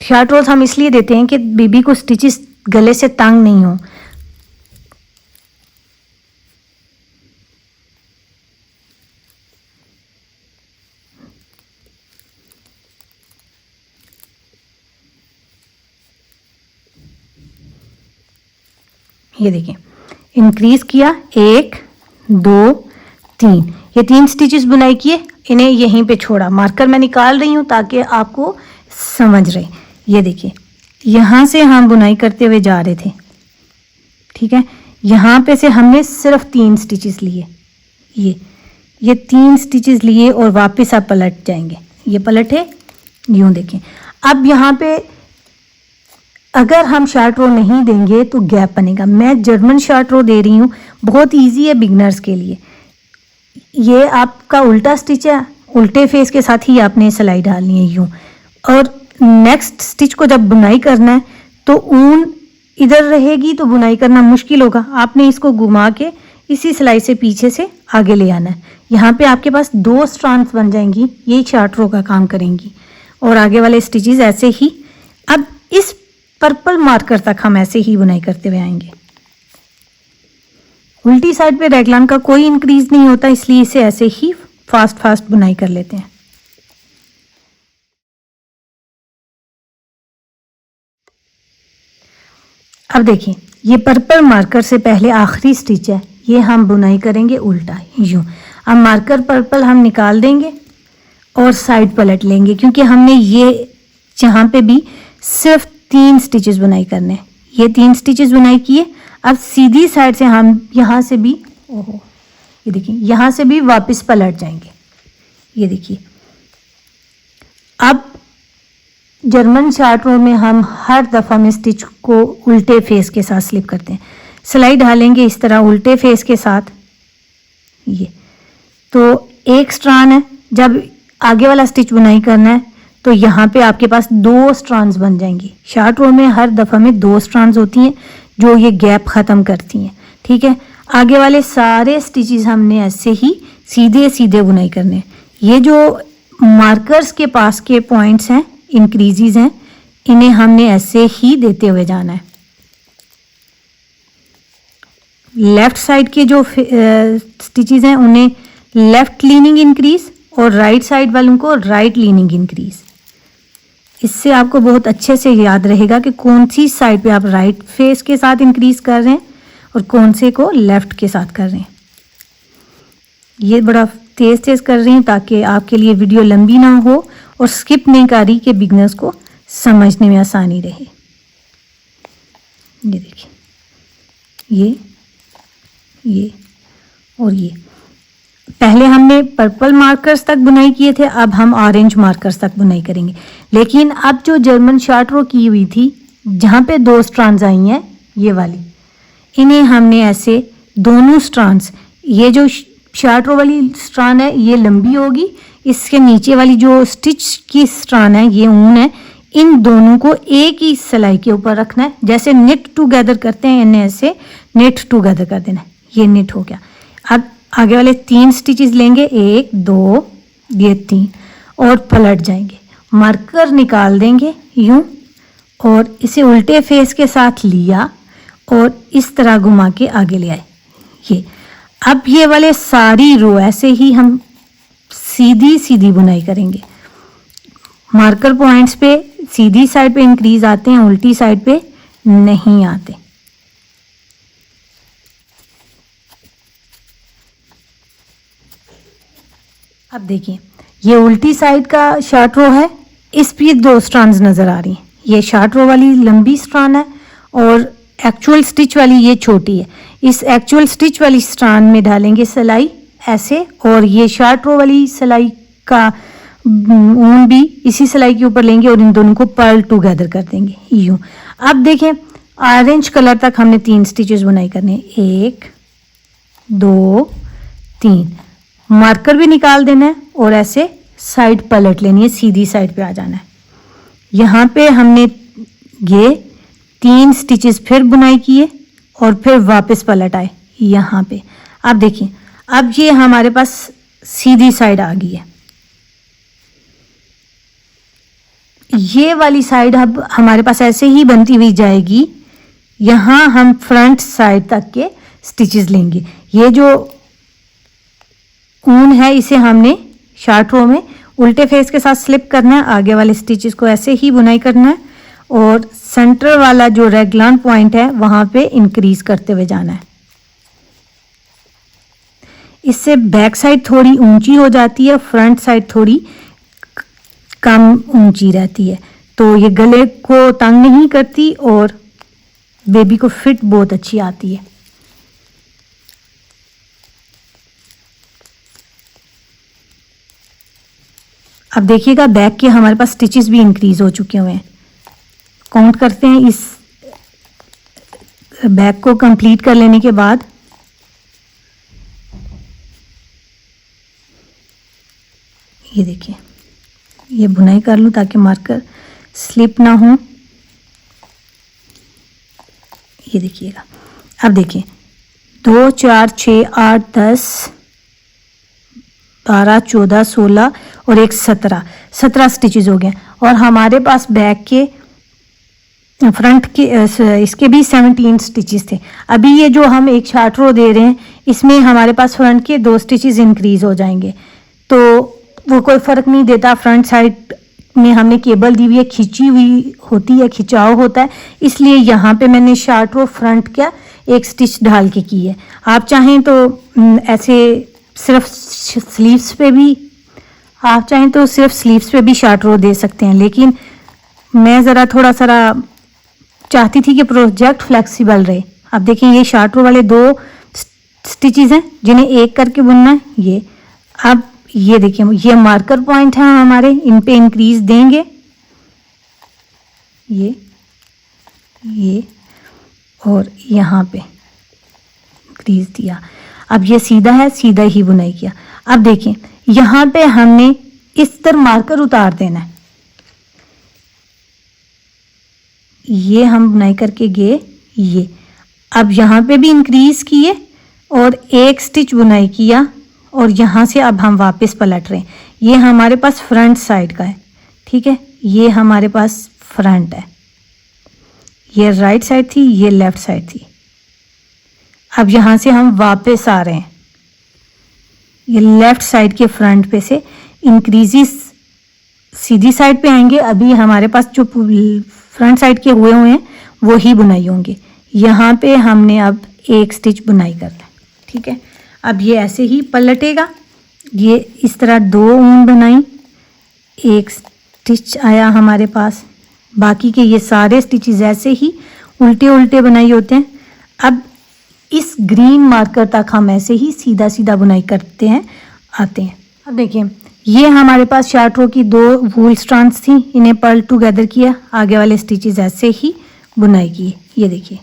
शॉर्ट रोज हम इसलिए देते हैं कि बेबी को स्टिचेस गले से तंग नहीं हो। ये देखिए, इंक्रीज किया, 1 2 3, ये 3 स्टिचेस बुनाई किए, इन्हें यहीं पे छोड़ा। मार्कर मैं निकाल रही हूँ ताकि आपको समझ रहे। ये देखिए, यहाँ से हम बुनाई करते हुए जा रहे थे, ठीक है। यहाँ पे से हमने सिर्फ 3 स्टिचेस लिए, ये 3 स्टिचेस लिए और वापस आप पलट जाएंगे। ये पलटे, यूं देखें। अब यहाँ पे अगर हम शॉर्ट रो नहीं देंगे तो गैप बनेगा। मैं जर्मन शॉर्ट रो दे रही हूँ, बहुत इजी है बिगनर्स के लिए। ये आपका उल्टा स्टिच है, उल्टे फेस के साथ ही आपने सिलाई डालनी है यूं। और नेक्स्ट स्टिच को जब बुनाई करना है तो ऊन इधर रहेगी तो बुनाई करना मुश्किल होगा। आपने इसको घुमा के इसी सिलाई से पीछे से आगे ले आना है। यहाँ पे आपके पास 2 स्ट्रैंड्स बन जाएंगी, ये शॉर्ट रो का काम करेंगी। और आगे वाले स्टिचेस ऐसे ही। अब इस पर्पल मार्कर तक हम ऐसे ही बुनाई करते हुए आएंगे। उल्टी साइड पे रैगलान का कोई इंक्रीज नहीं होता, इसलिए इसे ऐसे ही फास्ट फास्ट बुनाई कर लेते हैं। अब देखिए, ये पर्पल मार्कर से पहले आखिरी स्टिच है, ये हम बुनाई करेंगे उल्टा यूं। अब मार्कर पर्पल हम निकाल देंगे और साइड पलट लेंगे, क्योंकि हमने ये जहाँ पे भी सिर्फ 3 स्टिचेस बुनाई करने हैं। ये 3 स्टिचेस बुनाई किए। अब सीधी साइड से हम यहाँ से भी, ओहो, ये देखिए, यहाँ से भी वापस पलट जाएंगे। ये देखिए, अब जर्मन शॉर्ट रो में हम हर दफ़ा में स्टिच को उल्टे फेस के साथ स्लिप करते हैं। सिलाई ढालेंगे इस तरह उल्टे फेस के साथ। ये तो एक स्ट्रैंड है, जब आगे वाला स्टिच बुनाई करना है तो यहाँ पे आपके पास 2 स्ट्रैंड्स बन जाएंगी। शॉर्ट रो में हर दफ़ा में 2 स्ट्रैंड्स होती हैं जो ये गैप ख़त्म करती हैं, ठीक है। आगे वाले सारे स्टिचेस हमने ऐसे ही सीधे सीधे बुनाई करने हैं। ये जो मार्कर्स के पास के पॉइंट्स हैं, इंक्रीजेस हैं, इन्हें हमने ऐसे ही देते हुए जाना है। लेफ्ट साइड के जो स्टिचेस हैं उन्हें लेफ्ट लीनिंग इंक्रीज और राइट साइड वालों को राइट लीनिंग इंक्रीज। इससे आपको बहुत अच्छे से याद रहेगा कि कौन सी साइड पे आप राइट फेस के साथ इंक्रीज कर रहे हैं और कौन से को लेफ्ट के साथ कर रहे हैं। ये बड़ा तेज तेज कर रही हूँ ताकि आपके लिए वीडियो लंबी ना हो और स्किप नहीं कर रही, कि बिगनर्स को समझने में आसानी रहे। ये देखिए, ये और ये पहले हमने पर्पल मार्कर्स तक बुनाई किए थे, अब हम ऑरेंज मार्कर्स तक बुनाई करेंगे। लेकिन अब जो जर्मन शॉर्ट रो की हुई थी, जहाँ पे 2 स्ट्रैंड्स आई हैं, ये वाली, इन्हें हमने ऐसे दोनों स्ट्रैंड्स, ये जो शॉर्ट रो वाली स्ट्रैंड है ये लंबी होगी, इसके नीचे वाली जो स्टिच की स्ट्रैंड है, ये ऊन है, इन दोनों को एक ही सिलाई के ऊपर रखना है, जैसे निट टुगेदर करते हैं इन्हें ऐसे निट टुगेदर कर देना है। ये निट हो गया। अब आगे वाले 3 स्टिचेस लेंगे, 1 2 ये 3 और पलट जाएंगे, मार्कर निकाल देंगे यूं और इसे उल्टे फेस के साथ लिया और इस तरह घुमा के आगे ले आए। ये अब ये वाले सारी रो ऐसे ही हम सीधी सीधी बुनाई करेंगे। मार्कर पॉइंट्स पे सीधी साइड पे इंक्रीज आते हैं, उल्टी साइड पे नहीं आते। अब देखिए ये उल्टी साइड का शार्ट रो है, इस पे 2 स्ट्रैंड्स नजर आ रही हैं। ये शार्ट रो वाली लंबी स्ट्रैंड है और एक्चुअल स्टिच वाली ये छोटी है। इस एक्चुअल स्टिच वाली स्ट्रैंड में डालेंगे सिलाई ऐसे, और ये शार्ट रो वाली सिलाई का ऊन भी इसी सिलाई के ऊपर लेंगे और इन दोनों को पर्ल टुगेदर कर देंगे यूं। अब देखें ऑरेंज कलर तक हमने 3 स्टिचेस बुनाई करने हैं, 1 2 3। मार्कर भी निकाल देना है और ऐसे साइड पलट लेनी है, सीधी साइड पे आ जाना है। यहाँ पे हमने ये 3 स्टिचेस फिर बुनाई किए और फिर वापस पलट आए यहाँ पे। अब देखिए अब ये हमारे पास सीधी साइड आ गई है। ये वाली साइड अब हमारे पास ऐसे ही बनती हुई जाएगी। यहाँ हम फ्रंट साइड तक के स्टिचेस लेंगे। ये जो ऊन है इसे हमने शार्ट रो में उल्टे फेस के साथ स्लिप करना है, आगे वाले स्टिचेस को ऐसे ही बुनाई करना है और सेंटर वाला जो रेगलान पॉइंट है वहां पे इंक्रीज करते हुए जाना है। इससे बैक साइड थोड़ी ऊंची हो जाती है, फ्रंट साइड थोड़ी कम ऊंची रहती है, तो ये गले को तंग नहीं करती और बेबी को फिट बहुत अच्छी आती है। अब देखिएगा बैक के हमारे पास स्टिचेस भी इंक्रीज हो चुके हुए हैं। काउंट करते हैं। इस बैक को कंप्लीट कर लेने के बाद ये देखिए, ये बुनाई कर लूं ताकि मार्कर स्लिप ना हो। ये देखिएगा, अब देखिए 2 4 6 8 10 12 14 16 और एक 17 स्टिचेस हो गए और हमारे पास बैक के फ्रंट के इसके भी 17 स्टिचेस थे। अभी ये जो हम एक शार्ट रो दे रहे हैं इसमें हमारे पास फ्रंट के 2 स्टिचेस इंक्रीज हो जाएंगे, तो वो कोई फ़र्क नहीं देता। फ्रंट साइड में हमने केबल दी हुई है, खींची हुई होती है, खिंचाव होता है, इसलिए यहाँ पे मैंने शार्ट रो फ्रंट का एक स्टिच ढाल के की है। आप चाहें तो ऐसे सिर्फ स्लीव्स पे भी शार्ट रो दे सकते हैं, लेकिन मैं ज़रा थोड़ा सा चाहती थी कि प्रोजेक्ट फ्लेक्सिबल रहे। अब देखिए ये शार्ट रो वाले 2 स्टिचेस हैं जिन्हें एक करके बुनना है। ये अब ये देखिए ये मार्कर पॉइंट है हमारे, इन पे इंक्रीज देंगे, ये और यहाँ पे इंक्रीज दिया। अब ये सीधा है, सीधा ही बुनाई किया। अब देखिए यहाँ पे हमने इस तरह मार्कर उतार देना है। ये हम बुनाई करके गए, ये अब यहाँ पे भी इंक्रीज किए और एक स्टिच बुनाई किया और यहाँ से अब हम वापस पलट रहे हैं। ये हमारे पास फ्रंट साइड का है, ठीक है, ये हमारे पास फ्रंट है, ये राइट साइड थी, ये लेफ्ट साइड थी। अब यहाँ से हम वापस आ रहे हैं, ये लेफ्ट साइड के फ्रंट पे से इंक्रीजेस सीधी साइड पे आएंगे। अभी हमारे पास जो फ्रंट साइड के हुए हैं वो ही बुनाई होंगे। यहाँ पे हमने अब एक स्टिच बुनाई करना है, ठीक है। अब ये ऐसे ही पलटेगा, ये इस तरह 2 ऊन बनाई, एक स्टिच आया हमारे पास, बाकी के ये सारे स्टिचेस ऐसे ही उल्टे उल्टे बनाई होते हैं। अब इस ग्रीन मार्कर तक हम ऐसे ही सीधा सीधा बुनाई करते हैं आते हैं। अब देखिए ये हमारे पास शार्ट रो की 2 वूल स्ट्रैंड्स थी, इन्हें पर्ल टुगेदर किया, आगे वाले स्टिचेस ऐसे ही बुनाई की। ये देखिए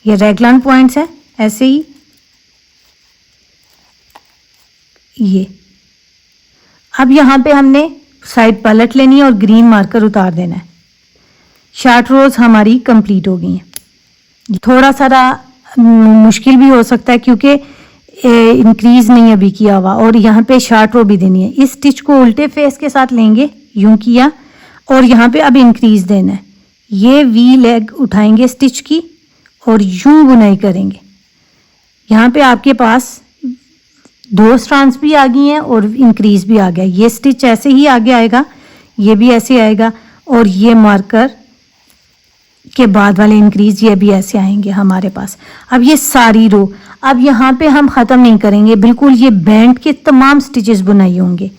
ये रेगलान पॉइंट्स है, ऐसे ही ये। अब यहाँ पे हमने साइड पलट लेनी है और ग्रीन मार्कर उतार देना है। शार्ट रोज हमारी कंप्लीट हो गई हैं। थोड़ा सा मुश्किल भी हो सकता है क्योंकि इंक्रीज नहीं अभी किया हुआ और यहाँ पे शार्ट रो भी देनी है। इस स्टिच को उल्टे फेस के साथ लेंगे, यूं किया, और यहाँ पे अब इंक्रीज देना है। ये वी लेग उठाएंगे स्टिच की और यूं बुनाई करेंगे। यहाँ पे आपके पास 2 स्ट्रैंड्स भी आ गई हैं और इंक्रीज भी आ गया। ये स्टिच ऐसे ही आगे आएगा, ये भी ऐसे आएगा, और ये मार्कर के बाद वाले इंक्रीज ये भी ऐसे आएंगे हमारे पास। अब ये सारी रो, अब यहाँ पे हम ख़त्म नहीं करेंगे, बिल्कुल ये बैंड के तमाम स्टिचेस बुनाई होंगे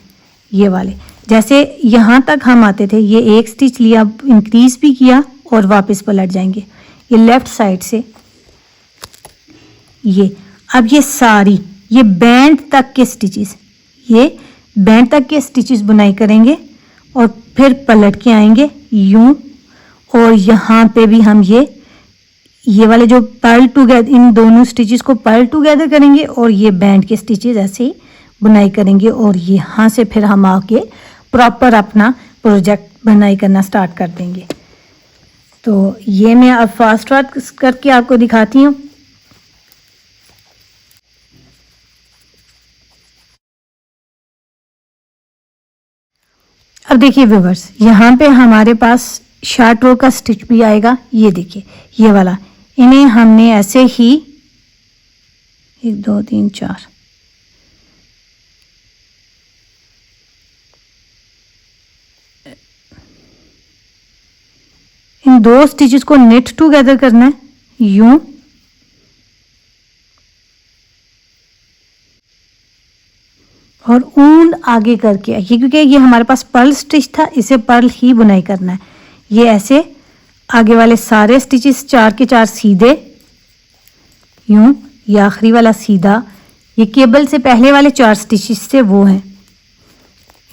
ये वाले। जैसे यहाँ तक हम आते थे, ये एक स्टिच लिया, इंक्रीज भी किया और वापस पलट जाएंगे ये लेफ्ट साइड से। ये अब ये सारी ये बैंड तक के स्टिचेस, ये बैंड तक के स्टिचेस बुनाई करेंगे और फिर पलट के आएंगे यूं, और यहाँ पे भी हम ये वाले जो पर्ल टुगेदर, इन दोनों स्टिचेस को पर्ल टुगेदर करेंगे और ये बैंड के स्टिचेस ऐसे ही बुनाई करेंगे। और यहाँ से फिर हम आके प्रॉपर अपना प्रोजेक्ट बुनाई करना स्टार्ट कर देंगे। तो ये मैं अब फास्ट वर्क करके आपको दिखाती हूँ। अब देखिए व्यूअर्स, यहाँ पे हमारे पास शार्ट रो का स्टिच भी आएगा। ये देखिए ये वाला, इन्हें हमने ऐसे ही 1 2 3 4 इन 2 स्टिचेस को नेट टुगेदर करना है यूं, और ऊन आगे करके ये, क्योंकि ये हमारे पास पर्ल स्टिच था, इसे पर्ल ही बुनाई करना है। ये ऐसे आगे वाले सारे स्टिचेस 4 के 4 सीधे यूं, ये आखिरी वाला सीधा, ये केबल से पहले वाले 4 स्टिचेस से वो हैं।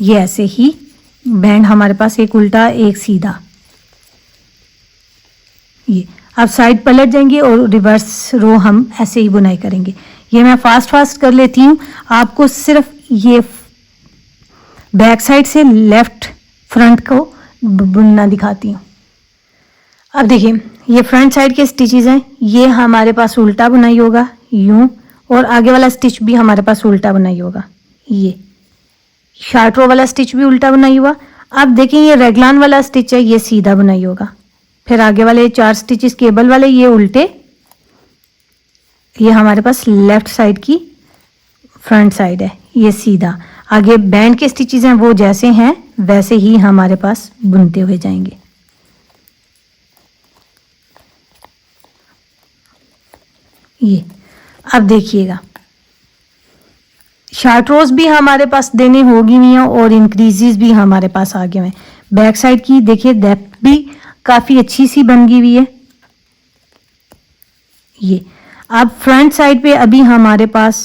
ये ऐसे ही बैंड हमारे पास, एक उल्टा एक सीधा। ये अब साइड पलट जाएंगे और रिवर्स रो हम ऐसे ही बुनाई करेंगे। ये मैं फास्ट कर लेती हूँ, आपको सिर्फ ये बैक साइड से लेफ्ट फ्रंट को बुनना दिखाती हूँ। अब देखिए ये फ्रंट साइड के स्टिचेस हैं, ये हमारे पास उल्टा बुनाई होगा यूं, और आगे वाला स्टिच भी हमारे पास उल्टा बुनाई होगा। ये शार्ट रो वाला स्टिच भी उल्टा बुनाई हुआ। अब देखिए ये रेगलान वाला स्टिच है, ये सीधा बुनाई होगा। फिर आगे वाले 4 स्टिचेस केबल वाले ये उल्टे, ये हमारे पास लेफ्ट साइड की फ्रंट साइड है, ये सीधा। आगे बैंड के स्टिचेस हैं वो जैसे हैं वैसे ही हमारे पास बुनते हुए जाएंगे। ये अब देखिएगा शार्ट रोज भी हमारे पास देने होगी नहीं है और इंक्रीजेस भी हमारे पास आगे हैं। बैक साइड की देखिए डेप्थ भी काफी अच्छी सी बन गई हुई है। ये अब फ्रंट साइड पे अभी हमारे पास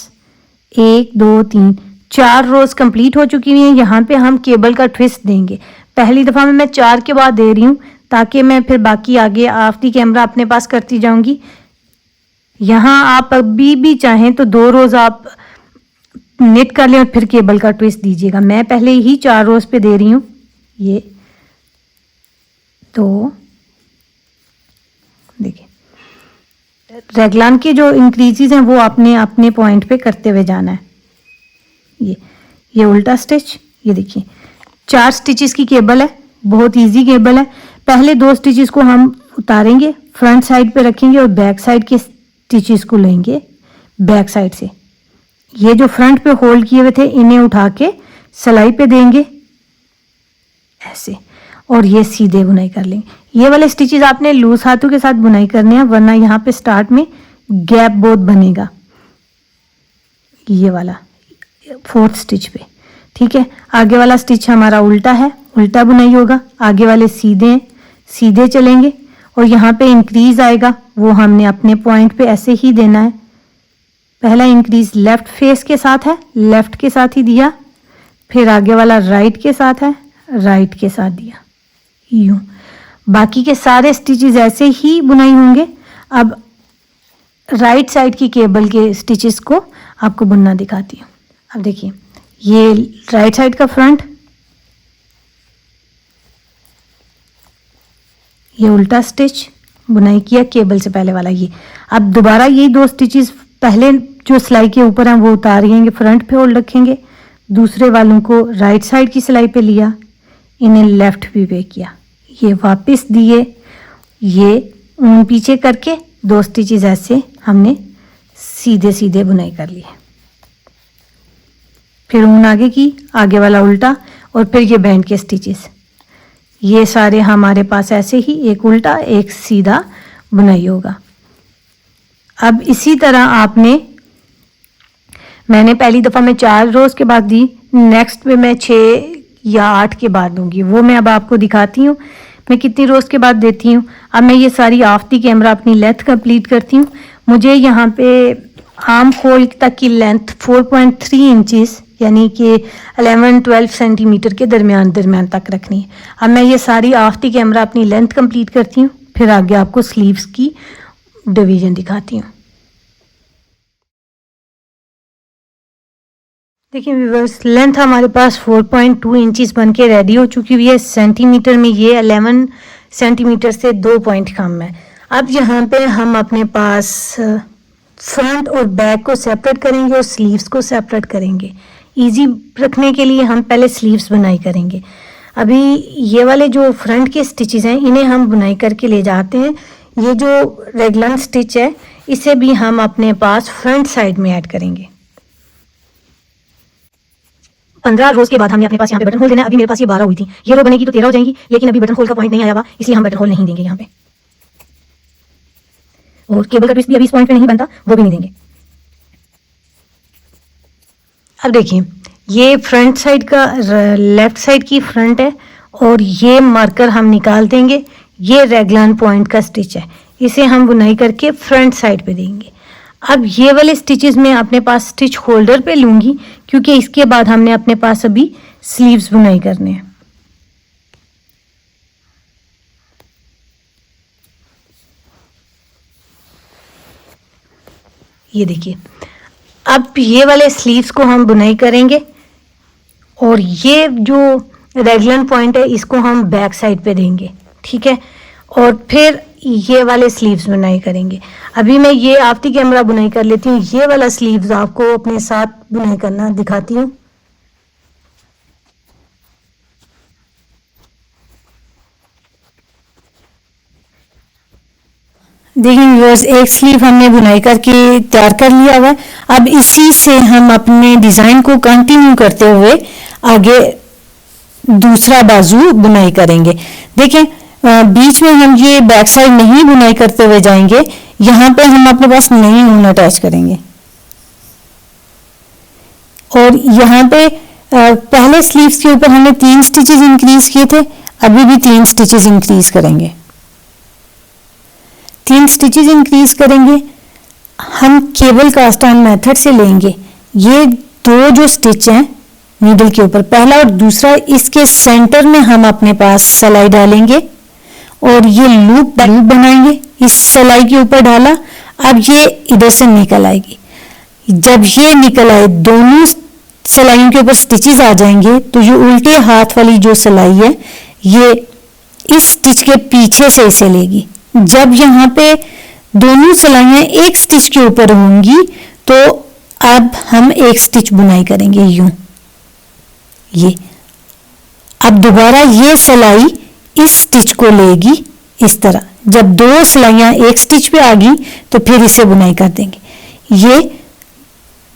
1 2 3 4 रोज कंप्लीट हो चुकी हुई हैं। यहाँ पे हम केबल का ट्विस्ट देंगे। पहली दफा में मैं 4 के बाद दे रही हूँ ताकि मैं फिर बाकी आगे आफ्टर कैमरा अपने पास करती जाऊंगी। यहाँ आप अभी भी चाहें तो 2 रोज आप नेट कर लें और फिर केबल का ट्विस्ट दीजिएगा। मैं पहले ही 4 रोज पे दे रही हूँ। ये तो देखिए रेगलान के जो इंक्रीजेस हैं वो अपने अपने पॉइंट पे करते हुए जाना है। ये उल्टा स्टिच, ये देखिए 4 स्टिचेस की केबल है, बहुत इजी केबल है। पहले 2 स्टिचेस को हम उतारेंगे, फ्रंट साइड पे रखेंगे और बैक साइड के स्टिचेस को लेंगे बैक साइड से। ये जो फ्रंट पे होल्ड किए हुए थे इन्हें उठा के सिलाई पे देंगे ऐसे, और ये सीधे बुनाई कर लेंगे। ये वाले स्टिचेस आपने लूज हाथों के साथ बुनाई करने हैं, वरना यहाँ पे स्टार्ट में गैप बहुत बनेगा। ये वाला 4th स्टिच पे, ठीक है। आगे वाला स्टिच हमारा उल्टा है, उल्टा बुनाई होगा। आगे वाले सीधे हैं, सीधे चलेंगे और यहाँ पे इंक्रीज आएगा, वो हमने अपने पॉइंट पे ऐसे ही देना है। पहला इंक्रीज लेफ्ट फेस के साथ है, लेफ्ट के साथ ही दिया, फिर आगे वाला राइट के साथ है, राइट के साथ दिया, यूं। बाकी के सारे स्टिचेस ऐसे ही बुनाई होंगे। अब राइट साइड की केबल के स्टिचेस को आपको बुनना दिखाती हूँ। अब देखिए ये राइट साइड का फ्रंट, ये उल्टा स्टिच बुनाई किया केबल से पहले वाला ये। अब दोबारा यही 2 स्टिचेस पहले जो सिलाई के ऊपर हैं वो उतारेंगे, फ्रंट पे होल्ड रखेंगे, दूसरे वालों को राइट साइड की सिलाई पे लिया, इन्हें लेफ्ट भी पे किया, ये वापस दिए, ये ऊन पीछे करके 2 स्टिचेस ऐसे हमने सीधे सीधे बुनाई कर ली। फिर ऊन आगे की, आगे वाला उल्टा, और फिर ये बैंड के स्टिचेस, ये सारे हमारे पास ऐसे ही एक उल्टा एक सीधा बुनाई होगा। अब इसी तरह आपने, मैंने पहली दफ़ा में 4 रोज़ के बाद दी, नेक्स्ट पे मैं 6 या 8 के बाद दूंगी, वो मैं अब आपको दिखाती हूँ मैं कितनी रोज़ के बाद देती हूँ। अब मैं ये सारी ऑफ दी कैमरा अपनी लेंथ कंप्लीट करती हूँ। मुझे यहाँ पे आर्म होल तक की लेंथ 4.3 इंचेस यानी कि 11-12 सेंटीमीटर के दरमियान तक रखनी है। अब मैं ये सारी ऑफ दी कैमरा अपनी लेंथ कंप्लीट करती हूँ, फिर आगे आपको स्लीव्स की डिवीजन दिखाती हूँ। देखिए व्यूअर्स, लेंथ हमारे पास 4.2 इंचेस बन के रेडी हो चुकी हुई है। सेंटीमीटर में ये 11 सेंटीमीटर से 2 पॉइंट कम है। अब यहाँ पे हम अपने पास फ्रंट और बैक को सेपरेट करेंगे और स्लीव्स को सेपरेट करेंगे। इजी रखने के लिए हम पहले स्लीव्स बुनाई करेंगे। अभी ये वाले जो फ्रंट के स्टिचेस हैं इन्हें हम बुनाई करके ले जाते हैं। ये जो रेगलन स्टिच है इसे भी हम अपने पास फ्रंट साइड में ऐड करेंगे। 15 रोज के बाद हमने अपने पास यहाँ पे बटन होल देना है। अभी मेरे पास ये 12 हुई थी, ये रो बनेगी तो 13 हो जाएंगी, लेकिन अभी बटन होल का पॉइंट नहीं आया हुआ, इसलिए हम बटन होल नहीं देंगे यहाँ पे। और केबल का ट्विस्ट भी अभी इस पॉइंट पे नहीं बनता, वो भी नहीं देंगे। अब देखिए, ये फ्रंट साइड का लेफ्ट साइड की फ्रंट है और ये मार्कर हम निकाल देंगे। ये रेगलन पॉइंट का स्टिच है, इसे हम बुनाई करके फ्रंट साइड पे देंगे। अब ये वाले स्टिचेस में अपने पास स्टिच होल्डर पे लूंगी क्योंकि इसके बाद हमने अपने पास अभी स्लीव्स बुनाई करने हैं। ये देखिए, अब ये वाले स्लीव्स को हम बुनाई करेंगे और ये जो रेगलन पॉइंट है इसको हम बैक साइड पे देंगे, ठीक है। और फिर ये वाले स्लीव्स बुनाई करेंगे। अभी मैं ये आपकी कैमरा बुनाई कर लेती हूँ। ये वाला स्लीव्स आपको अपने साथ बुनाई करना दिखाती हूँ। देखिए व्यूअर्स, एक स्लीव हमने बुनाई करके तैयार कर लिया हुआ है। अब इसी से हम अपने डिज़ाइन को कंटिन्यू करते हुए आगे दूसरा बाजू बुनाई करेंगे। देखिए बीच में हम ये बैक साइड नहीं बुनाई करते हुए जाएंगे, यहाँ पे हम अपने पास नई ऊन अटैच करेंगे और यहाँ पे पहले स्लीव्स के ऊपर हमने 3 स्टिचेस इंक्रीज किए थे, अभी भी 3 स्टिचेस इंक्रीज करेंगे। 3 स्टिचेस इंक्रीज करेंगे। हम केबल कास्ट ऑन मेथड से लेंगे। ये 2 जो स्टिच हैं नीडल के ऊपर, पहला और दूसरा, इसके सेंटर में हम अपने पास सिलाई डालेंगे और ये लूप बनाएंगे। इस सिलाई के ऊपर डाला, अब ये इधर से निकल आएगी। जब ये निकल आए, दोनों सिलाइयों के ऊपर स्टिचेस आ जाएंगे, तो ये उल्टे हाथ वाली जो सिलाई है ये इस स्टिच के पीछे से इसे लेगी। जब यहाँ पे दोनों सिलाइयाँ एक स्टिच के ऊपर होंगी तो अब हम एक स्टिच बुनाई करेंगे यूं। ये अब दोबारा ये सिलाई इस स्टिच को लेगी इस तरह। जब 2 सिलाइयाँ एक स्टिच पे आ गई तो फिर इसे बुनाई कर देंगे। ये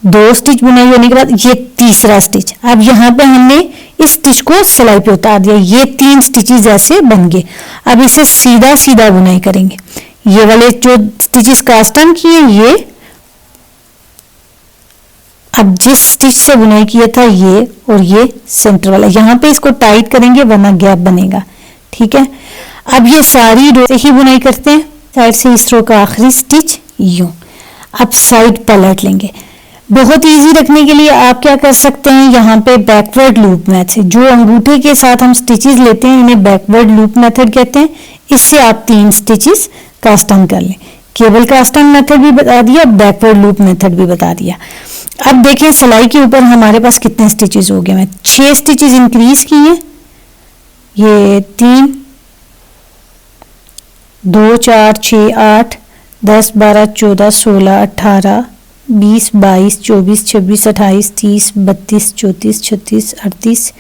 2 स्टिच बुनाई होने के बाद ये तीसरा स्टिच। अब यहाँ पे हमने इस स्टिच को सिलाई पे उतार दिया, ये 3 स्टिचेस ऐसे बन गए। अब इसे सीधा सीधा बुनाई करेंगे। ये वाले जो स्टिचेस कास्ट ऑन किए, ये अब जिस स्टिच से बुनाई किया था ये और ये सेंटर वाला, यहाँ पे इसको टाइट करेंगे वरना गैप बनेगा, ठीक है। अब ये सारी रो से ही बुनाई करते हैं, साइड से इस रो का आखिरी स्टिच यूं। अब साइड पलट लेंगे। बहुत इजी रखने के लिए आप क्या कर सकते हैं, यहाँ पे बैकवर्ड लूप मेथड, जो अंगूठे के साथ हम स्टिचेस लेते हैं इन्हें बैकवर्ड लूप मेथड कहते हैं। इससे आप 3 स्टिचेस कास्ट ऑन कर लें। केबल कास्ट ऑन मेथड भी बता दिया, बैकवर्ड लूप मेथड भी बता दिया। अब देखें सिलाई के ऊपर हमारे पास कितने स्टिचेस हो गए। मैं 6 स्टिचेस इंक्रीज किए, ये 3 2 4 6 8 10 12 14 16 18 20 22 24 26 28 30 32 34 36 38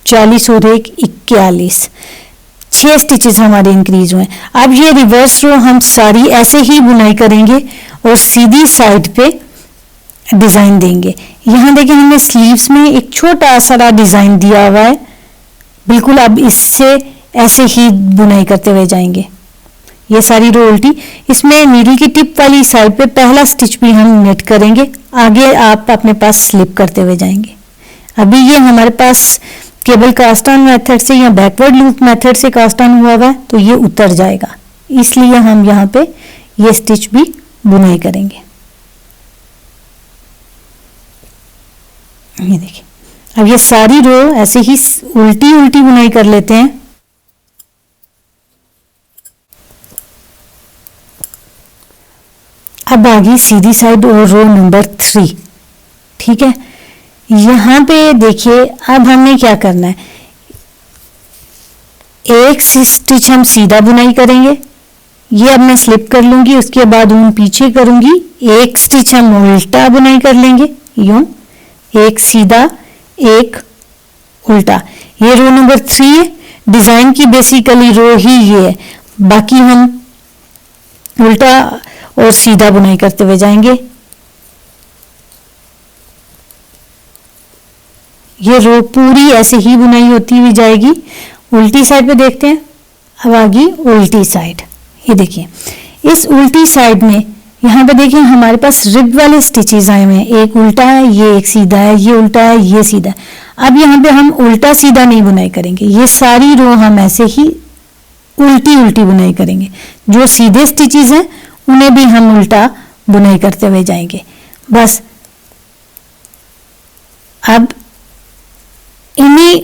40 और 1 41 6 स्टिचेस हमारे इंक्रीज हुए। अब ये रिवर्स रो हम सारी ऐसे ही बुनाई करेंगे और सीधी साइड पे डिजाइन देंगे। यहाँ देखिए हमने स्लीव्स में एक छोटा सा डिजाइन दिया हुआ है, बिल्कुल अब इससे ऐसे ही बुनाई करते हुए जाएंगे। ये सारी रो उल्टी, इसमें नीडल की टिप वाली साइड पे पहला स्टिच भी हम नेट करेंगे, आगे आप अपने पास स्लिप करते हुए जाएंगे। अभी ये हमारे पास केबल कास्ट ऑन मेथड से या बैकवर्ड लूप मेथड से कास्ट ऑन हुआ है तो ये उतर जाएगा, इसलिए हम यहाँ पे ये स्टिच भी बुनाई करेंगे। ये देखिए अब ये सारी रो ऐसे ही उल्टी उल्टी बुनाई कर लेते हैं। अब आ गई सीधी साइड और रो नंबर 3। ठीक है, यहां पे देखिए अब हमने क्या करना है, एक स्टिच हम सीधा बुनाई करेंगे, ये अब मैं स्लिप कर लूंगी, उसके बाद ऊन पीछे करूंगी, एक स्टिच हम उल्टा बुनाई कर लेंगे, यूं एक सीधा एक उल्टा। ये रो नंबर 3 है, डिजाइन की बेसिकली रो ही ये है, बाकी हम उल्टा और सीधा बुनाई करते हुए जाएंगे। ये रो पूरी ऐसे ही बुनाई होती हुई जाएगी। उल्टी साइड पे देखते हैं, अब आ गई उल्टी साइड। ये देखिए इस उल्टी साइड में यहाँ पे देखिए हमारे पास रिब वाले स्टिचेस आए हुए हैं, एक उल्टा है, ये एक सीधा है, ये उल्टा है, ये सीधा है। अब यहाँ पे हम उल्टा सीधा नहीं बुनाई करेंगे, ये सारी रो हम ऐसे ही उल्टी उल्टी बुनाई करेंगे। जो सीधे स्टिचेस हैं उन्हें भी हम उल्टा बुनाई करते हुए जाएंगे। बस अब इन्हीं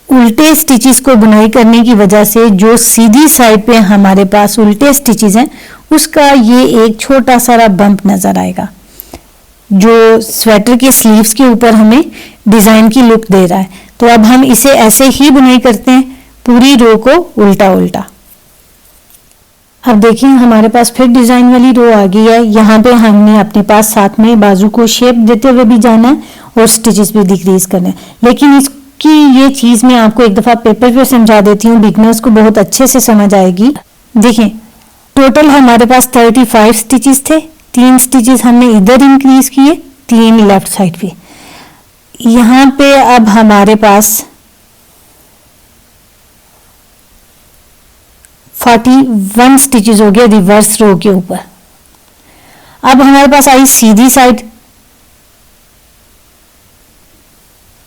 उल्टे स्टिचेस को बुनाई करने की वजह से जो सीधी साइड पे हमारे पास उल्टे स्टिचेस हैं उसका ये एक छोटा सा बंप नजर आएगा, जो स्वेटर के स्लीव्स के ऊपर हमें डिजाइन की लुक दे रहा है। तो अब हम इसे ऐसे ही बुनाई करते हैं, पूरी रो को उल्टा उल्टा। अब देखिए हमारे पास फिर डिजाइन वाली रो आ गई है। यहाँ पे हमने अपने पास साथ में बाजू को शेप देते हुए भी जाना है और स्टिचेस भी डिक्रीज करना है, लेकिन इसकी ये चीज मैं आपको एक दफा पेपर पे समझा देती हूँ, बिगनर्स को बहुत अच्छे से समझ आएगी। देखिए टोटल हमारे पास 35 स्टिचेस थे, 3 स्टिचेस हमने इधर इंक्रीज किए, 3 लेफ्ट साइड पे। यहाँ पे अब हमारे पास 41 स्टिचेस हो गए रिवर्स रो के ऊपर। अब हमारे पास आई सीधी साइड,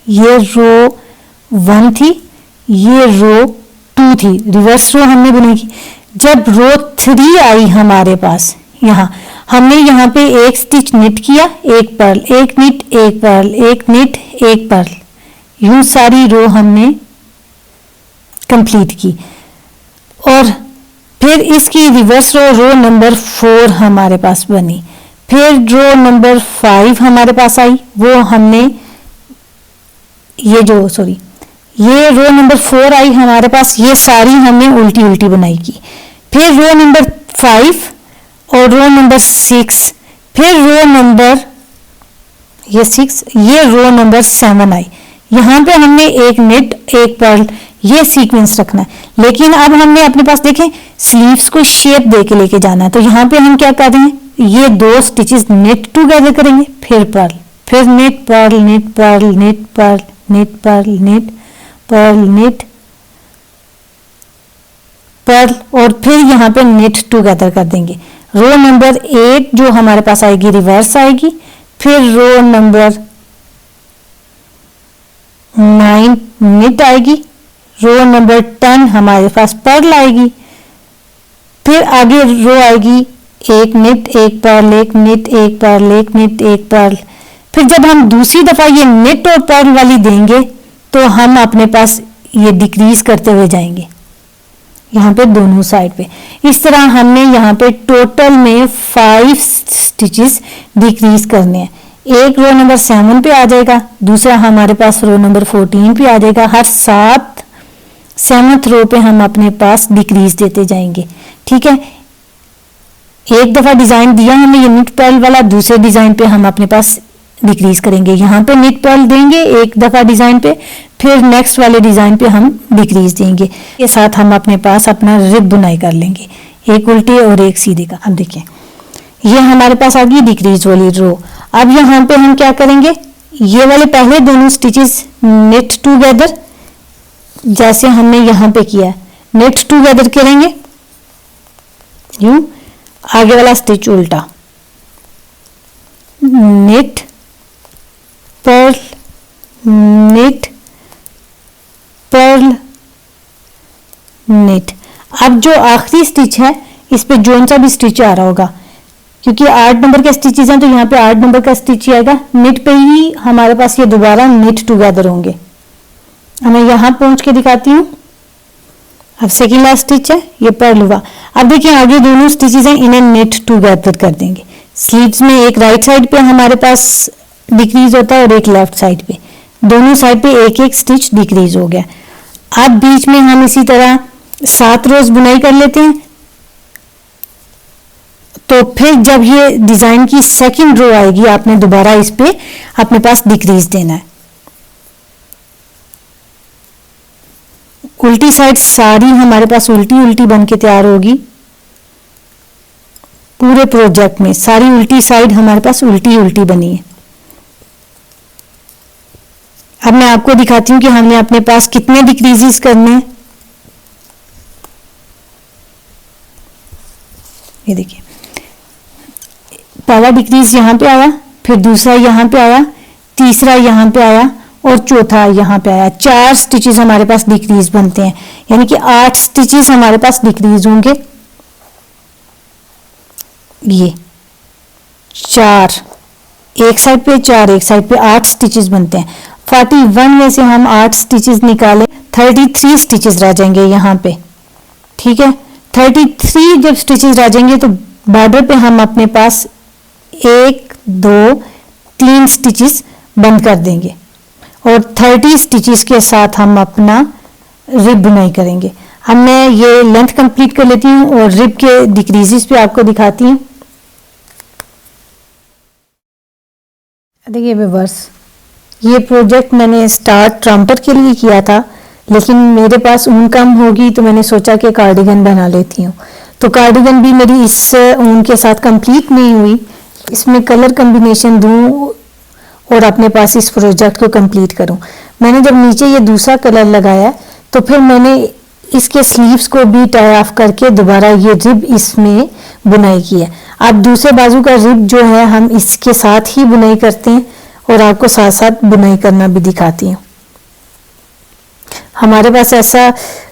ये रो 1 थी, ये रो 2 थी, रिवर्स रो हमने बुनाई की। जब रो 3 आई हमारे पास, यहाँ हमने यहाँ पे एक स्टिच निट किया, एक पर्ल, एक निट, एक पर्ल, एक निट, एक पर्ल, यूं सारी रो हमने कंप्लीट की। और फिर इसकी रिवर्स रो नंबर 4 हमारे पास बनी। फिर रो नंबर 5 हमारे पास आई, वो हमने ये रो नंबर 4 आई हमारे पास, ये सारी हमने उल्टी उल्टी बनाई की। फिर रो नंबर 5 और रो नंबर 6, फिर रो नंबर ये 6, ये रो नंबर 7 आई। यहाँ पे हमने एक नेट, एक पर्ल, ये सीक्वेंस रखना है। लेकिन अब हमने अपने पास देखें स्लीव्स को शेप दे के लेके जाना है, तो यहाँ पे हम क्या कर रहे हैं, ये 2 स्टिचेस नेट टुगेदर करेंगे, फिर पर्ल, फिर knit purl, knit purl, knit purl, knit purl, knit purl, knit purl, और फिर यहाँ पे नेट टुगेदर कर देंगे। रो नंबर 8 जो हमारे पास आएगी रिवर्स आएगी, फिर रो नंबर 9 नेट आएगी, रो नंबर 10 हमारे पास पर्ल आएगी, फिर आगे रो आएगी एक नेट, एक पर्ल, एक नेट, एक पर्ल, एक नेट, एक पर्ल। फिर जब हम दूसरी दफा ये नेट और पर्ल वाली देंगे तो हम अपने पास ये डिक्रीज करते हुए जाएंगे यहाँ पे दोनों साइड पे। इस तरह हमने यहाँ पे टोटल में 5 स्टिचेस डिक्रीज करने हैं। एक रो नंबर 7 पे आ जाएगा, दूसरा हमारे पास रो नंबर 14 पे आ जाएगा। हर 7 7th रो पे हम अपने पास डिक्रीज देते जाएंगे। ठीक है, एक दफा डिजाइन दिया हमें ये निट पर्ल वाला, दूसरे डिजाइन पे हम अपने पास डिक्रीज करेंगे। यहाँ पे निट पर्ल देंगे एक दफा डिजाइन पे, फिर नेक्स्ट वाले डिजाइन पे हम डिक्रीज देंगे। के साथ हम अपने पास अपना रिब बुनाई कर लेंगे, एक उल्टे और एक सीधे का। अब देखिए ये हमारे पास आ गई डिक्रीज वाली रो। अब यहाँ पे हम क्या करेंगे, ये वाले पहले दोनों स्टिचेस नेट टूगेदर, जैसे हमने यहाँ पे किया नेट टूगेदर करेंगे, यूं आगे वाला स्टिच उल्टा, knit purl knit purl knit. अब जो आखिरी स्टिच है इस पे जोन सा भी स्टिच आ रहा होगा, क्योंकि 8 नंबर के स्टिचेस हैं तो यहाँ पे 8 नंबर का स्टिच आएगा। नेट पे ही हमारे पास ये दोबारा नेट टुगेदर होंगे। अब मैं यहाँ पहुंच के दिखाती हूँ। अब सेकेंड लास्ट स्टिच है, ये पर्ल हुआ। अब देखिए आगे दोनों स्टिचेस हैं, इन्हें नेट टुगेदर कर देंगे। स्लीव्स में एक राइट साइड पे हमारे पास डिक्रीज होता है और एक लेफ्ट साइड पे, दोनों साइड पे एक एक स्टिच डिक्रीज हो गया। अब बीच में हम इसी तरह 7 रोज बुनाई कर लेते हैं। तो फिर जब ये डिजाइन की सेकंड रो आएगी, आपने दोबारा इस पे अपने पास डिक्रीज देना है। उल्टी साइड सारी हमारे पास उल्टी उल्टी बन के तैयार होगी। पूरे प्रोजेक्ट में सारी उल्टी साइड हमारे पास उल्टी उल्टी बनी है। अब मैं आपको दिखाती हूँ कि हमने अपने पास कितने डिक्रीजेस करने हैं। ये देखिए पहला डिक्रीज यहाँ पे आया, फिर दूसरा यहाँ पे आया, तीसरा यहाँ पे आया और चौथा यहाँ पे आया। 4 स्टिचेस हमारे पास डिक्रीज बनते हैं, यानी कि 8 स्टिचेस हमारे पास डिक्रीज होंगे। ये 4 एक साइड पे, 4 एक साइड पे, 8 स्टिचेस बनते हैं। 41 में से हम 8 स्टिचेस निकाले, 33 स्टिचेस रह जाएंगे यहाँ पे। ठीक है, 33 जब स्टिचेस रह जाएंगे तो बॉर्डर पे हम अपने पास 1 2 3 स्टिचेस बंद कर देंगे और 30 स्टिचेस के साथ हम अपना रिब बुनाई करेंगे। अब मैं ये लेंथ कंप्लीट कर लेती हूँ और रिब के डिक्रीजेस पे आपको दिखाती हूँ। देखिए व्यूअर्स, ये प्रोजेक्ट मैंने स्टार्ट ट्रम्पर के लिए किया था, लेकिन मेरे पास ऊन कम होगी तो मैंने सोचा कि कार्डिगन बना लेती हूँ। तो कार्डिगन भी मेरी इस ऊन के साथ कंप्लीट नहीं हुई। इसमें कलर कम्बिनेशन दूँ और अपने पास इस प्रोजेक्ट को कंप्लीट करूं। मैंने जब नीचे ये दूसरा कलर लगाया तो फिर मैंने इसके स्लीव्स को भी टाई ऑफ करके दोबारा ये रिब इसमें बुनाई की है। अब दूसरे बाजू का रिब जो है हम इसके साथ ही बुनाई करते हैं और आपको साथ साथ बुनाई करना भी दिखाती हूँ। हमारे पास ऐसा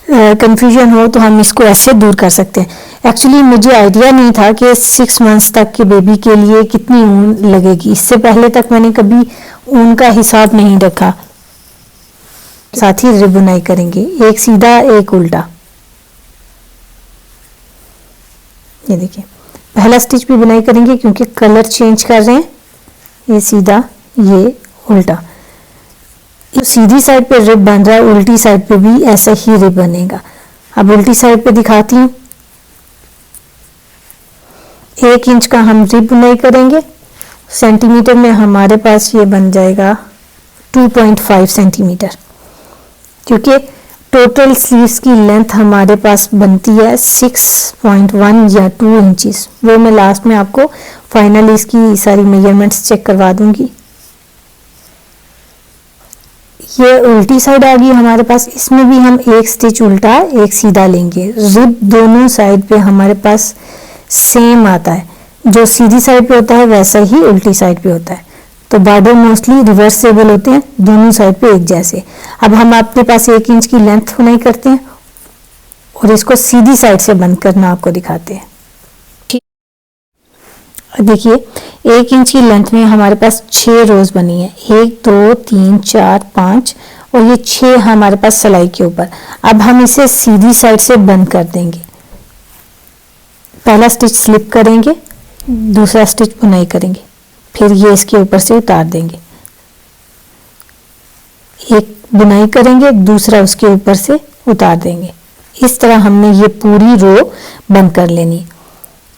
कंफ्यूजन हो तो हम इसको ऐसे दूर कर सकते हैं। एक्चुअली मुझे आइडिया नहीं था कि 6 मंथ्स तक के बेबी के लिए कितनी ऊन लगेगी। इससे पहले तक मैंने कभी ऊन का हिसाब नहीं रखा। साथ ही रिब बुनाई करेंगे, एक सीधा एक उल्टा। ये देखिए पहला स्टिच भी बुनाई करेंगे क्योंकि कलर चेंज कर रहे हैं। ये सीधा ये उल्टा। तो सीधी साइड पे रिब बन रहा है, उल्टी साइड पे भी ऐसा ही रिब बनेगा। अब उल्टी साइड पे दिखाती हूँ। 1 इंच का हम रिब बुनाई करेंगे। सेंटीमीटर में हमारे पास ये बन जाएगा 2.5 सेंटीमीटर, क्योंकि टोटल स्लीव्स की लेंथ हमारे पास बनती है 6.1 या 2 इंचेस। वो मैं लास्ट में आपको फाइनली इसकी सारी मेजरमेंट्स चेक करवा दूंगी। ये उल्टी साइड आ गई हमारे पास। इसमें भी हम एक स्टिच उल्टा एक सीधा लेंगे। रिब दोनों साइड पे हमारे पास सेम आता है, जो सीधी साइड पे होता है वैसा ही उल्टी साइड पे होता है। तो बॉर्डर मोस्टली रिवर्सेबल होते हैं, दोनों साइड पे एक जैसे। अब हम अपने पास 1 इंच की लेंथ बुनाई करते हैं और इसको सीधी साइड से बंद करना आपको दिखाते हैं। देखिए 1 इंच की लेंथ में हमारे पास 6 रोज बनी है। 1 2 3 4 5 और ये 6 हमारे पास सिलाई के ऊपर। अब हम इसे सीधी साइड से बंद कर देंगे। पहला स्टिच स्लिप करेंगे, दूसरा स्टिच बुनाई करेंगे, फिर ये इसके ऊपर से उतार देंगे। एक बुनाई करेंगे, दूसरा उसके ऊपर से उतार देंगे। इस तरह हमने ये पूरी रो बंद कर लेनी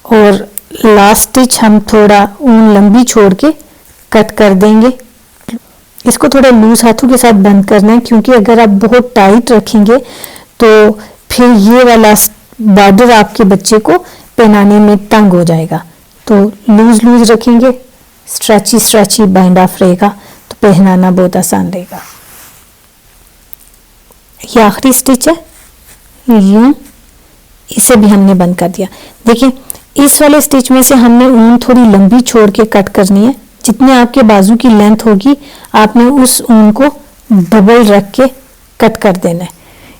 और लास्ट स्टिच हम थोड़ा ऊन लंबी छोड़ के कट कर देंगे। इसको थोड़ा लूज हाथों के साथ बंद करना है, क्योंकि अगर आप बहुत टाइट रखेंगे तो फिर ये वाला बॉर्डर आपके बच्चे को पहनाने में तंग हो जाएगा। तो लूज लूज रखेंगे, स्ट्रेची स्ट्रेची बाइंड ऑफ रहेगा तो पहनाना बहुत आसान रहेगा। ये आखिरी स्टिच है, यूं इसे भी हमने बंद कर दिया। देखिए इस वाले स्टिच में से हमने ऊन थोड़ी लंबी छोड़ के कट करनी है। जितने आपके बाजू की लेंथ होगी आपने उस ऊन को डबल रख के कट कर देना है।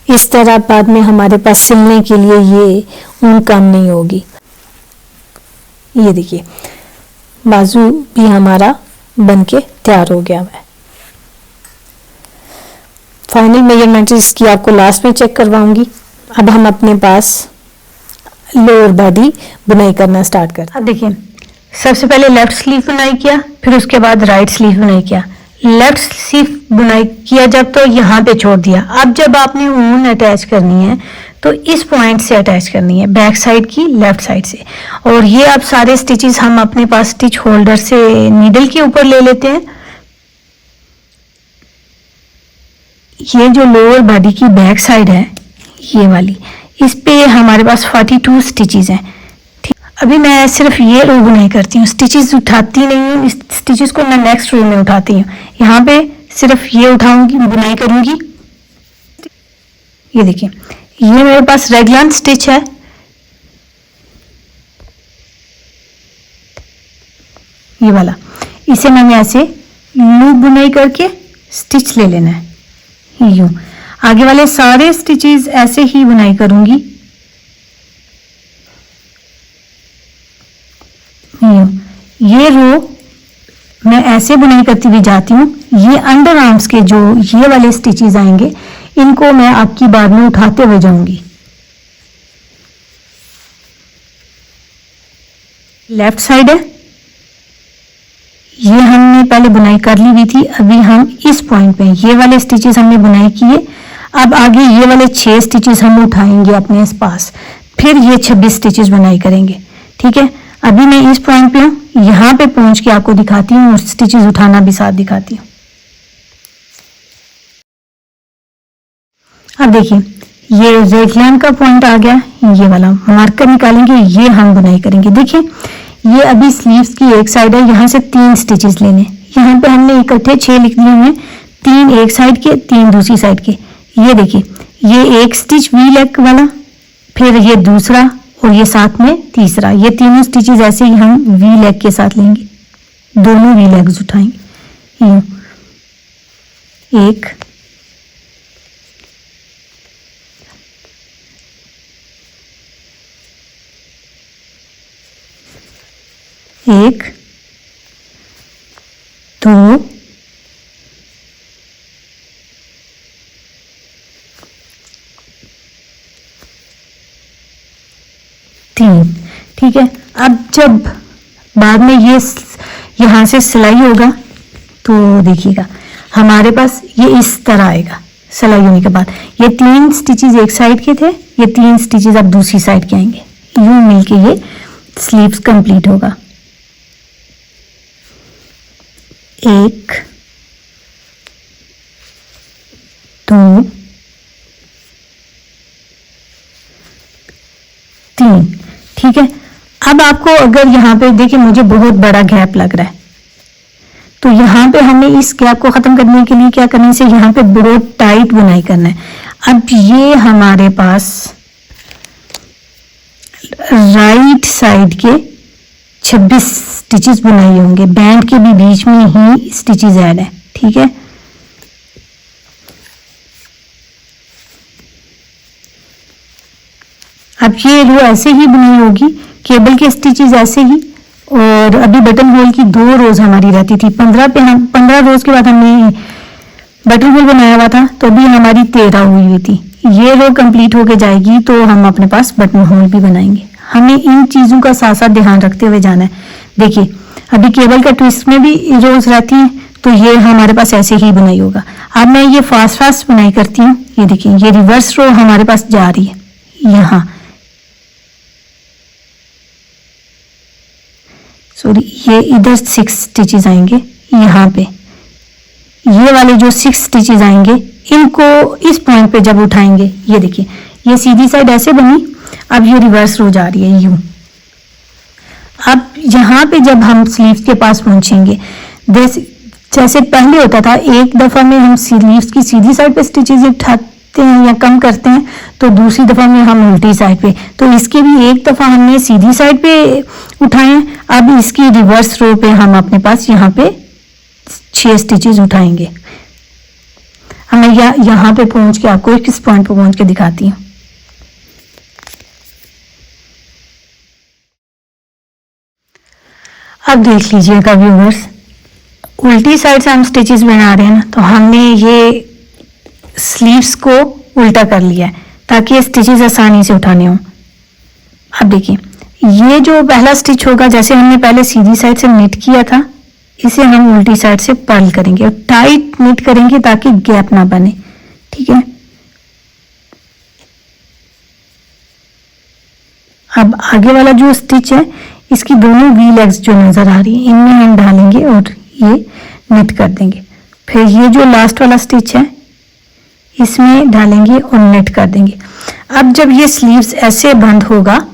इस तरह बाद में हमारे पास सिलने के लिए ये ऊन कम नहीं होगी। ये देखिए बाजू भी हमारा बन के तैयार हो गया है। फाइनल मेजरमेंट इसकी आपको लास्ट में चेक करवाऊंगी। अब हम अपने पास लोअर बॉडी बुनाई करना स्टार्ट करते। अब देखिए सबसे पहले लेफ्ट स्लीव बुनाई किया, फिर उसके बाद राइट स्लीव बुनाई किया। लेफ्ट स्लीव बुनाई किया जब तो यहाँ पे छोड़ दिया। अब जब आपने ऊन अटैच करनी है तो इस पॉइंट से अटैच करनी है, बैक साइड की लेफ्ट साइड से। और ये अब सारे स्टिचेस हम अपने पास स्टिच होल्डर से नीडल के ऊपर ले लेते हैं। ये जो लोअर बॉडी की बैक साइड है ये वाली, इस पे हमारे पास 42 स्टिचेस हैं। अभी मैं सिर्फ ये रो बुनाई करती हूँ, स्टिचेस उठाती नहीं हूँ। इस स्टिचेस को मैं नेक्स्ट रो में उठाती हूँ। यहाँ पे सिर्फ ये उठाऊंगी, बुनाई करूंगी। ये देखिए ये मेरे पास रेगुलर स्टिच है। ये वाला, इसे मैंने ऐसे लूप बुनाई करके स्टिच ले लेना है। यूं आगे वाले सारे स्टिचेस ऐसे ही बुनाई करूंगी। ये रो मैं ऐसे बुनाई करती हुई जाती हूँ। ये अंडर आर्म्स के जो ये वाले स्टिचेस आएंगे इनको मैं आपकी बाद में उठाते हुए जाऊंगी। लेफ्ट साइड है, ये हमने पहले बुनाई कर ली हुई थी। अभी हम इस पॉइंट पे ये वाले स्टिचेस हमने बुनाई किए। अब आगे ये वाले 6 स्टिचेस हम उठाएंगे अपने इस पास, फिर ये 26 स्टिचेस बुनाई करेंगे। ठीक है, अभी मैं इस पॉइंट पे हूँ, यहाँ पे पहुंच के आपको दिखाती हूँ और स्टिचेस उठाना भी साथ दिखाती हूँ। अब देखिए ये रेगलाइन का पॉइंट आ गया, ये वाला मार्कर निकालेंगे, ये हम बुनाई करेंगे। देखिए ये अभी स्लीव्स की एक साइड है, यहाँ से 3 स्टिचेस लेने। यहाँ पे हमने इकट्ठे 6 लिख दिए हैं, 3 एक साइड के, 3 दूसरी साइड के। ये देखिए ये एक स्टिच वी लेग वाला, फिर ये दूसरा और ये साथ में तीसरा। ये तीनों स्टिचेस ऐसे ही हम वी लेग के साथ लेंगे, दोनों वी लेग्स उठाएंगे। यूं एक, एक, दो, तीन। ठीक है, अब जब बाद में ये यहां से सिलाई होगा तो देखिएगा हमारे पास ये इस तरह आएगा। सिलाई होने के बाद ये 3 स्टिचेस एक साइड के थे, ये 3 स्टिचेस अब दूसरी साइड के आएंगे। यूं मिलके ये स्लीव्स कंप्लीट होगा। एक, दो, 3। ठीक है, अब आपको अगर यहाँ पे देखिए मुझे बहुत बड़ा गैप लग रहा है, तो यहाँ पे हमें इस गैप को खत्म करने के लिए क्या करना है, इसे यहाँ पे बहुत टाइट बुनाई करना है। अब ये हमारे पास राइट साइड के 26 स्टिचेस बुनाई होंगे, बैंड के भी बीच में ही स्टिचेस ऐड है। ठीक है, अब ये रो ऐसे ही बुनाई होगी, केबल के स्टिचेस ऐसे ही। और अभी बटन होल की 2 रोज हमारी रहती थी। 15 रोज के बाद हमने बटन होल बनाया हुआ था, तो अभी हमारी 13 हुई थी। ये रो कंप्लीट होके जाएगी तो हम अपने पास बटन होल भी बनाएंगे। हमें इन चीजों का साथ साथ ध्यान रखते हुए जाना है। देखिए अभी केबल का ट्विस्ट में भी रोज रहती है, तो ये हमारे पास ऐसे ही बुनाई होगा। अब मैं ये फास्ट फास्ट बुनाई करती हूँ। ये देखिए ये रिवर्स रो हमारे पास जा रही है यहाँ, सॉरी ये इधर 6 स्टिचेस आएंगे यहाँ पे, ये वाले जो 6 स्टिचेस आएंगे इनको इस पॉइंट पे जब उठाएंगे, ये देखिए ये सीधी साइड ऐसे बनी, अब ये रिवर्स रो जा रही है यूं। अब यहाँ पे जब हम स्लीव्स के पास पहुंचेंगे, जैसे पहले होता था एक दफा में हम स्लीव्स की सीधी साइड पे स्टिचेस उठाते हैं या कम करते हैं, तो दूसरी दफा में हम उल्टी साइड पे, तो इसके भी एक दफा हमने सीधी साइड पे उठाए, अब इसकी रिवर्स रो पे हम अपने पास यहाँ पे 6 स्टिचेस उठाएंगे। मैं यहाँ पे पहुंच के आपको किस पॉइंट पे पहुंच के दिखाती हूँ। अब देख लीजिएगा व्यूअर्स, उल्टी साइड से हम स्टिचेस बना रहे हैं ना, तो हमने ये स्लीव्स को उल्टा कर लिया है ताकि ये स्टिचेस आसानी से उठाने हों। अब देखिए ये जो पहला स्टिच होगा, जैसे हमने पहले सीधी साइड से निट किया था, इसे हम उल्टी साइड से पर्ल करेंगे और टाइट निट करेंगे ताकि गैप ना बने, ठीक है। अब आगे वाला जो स्टिच है, इसकी दोनों वी लेग्स जो नजर आ रही है इनमें हम डालेंगे और ये निट कर देंगे। फिर ये जो लास्ट वाला स्टिच है इसमें डालेंगे और निट कर देंगे। अब जब ये स्लीव्स ऐसे बंद होगा,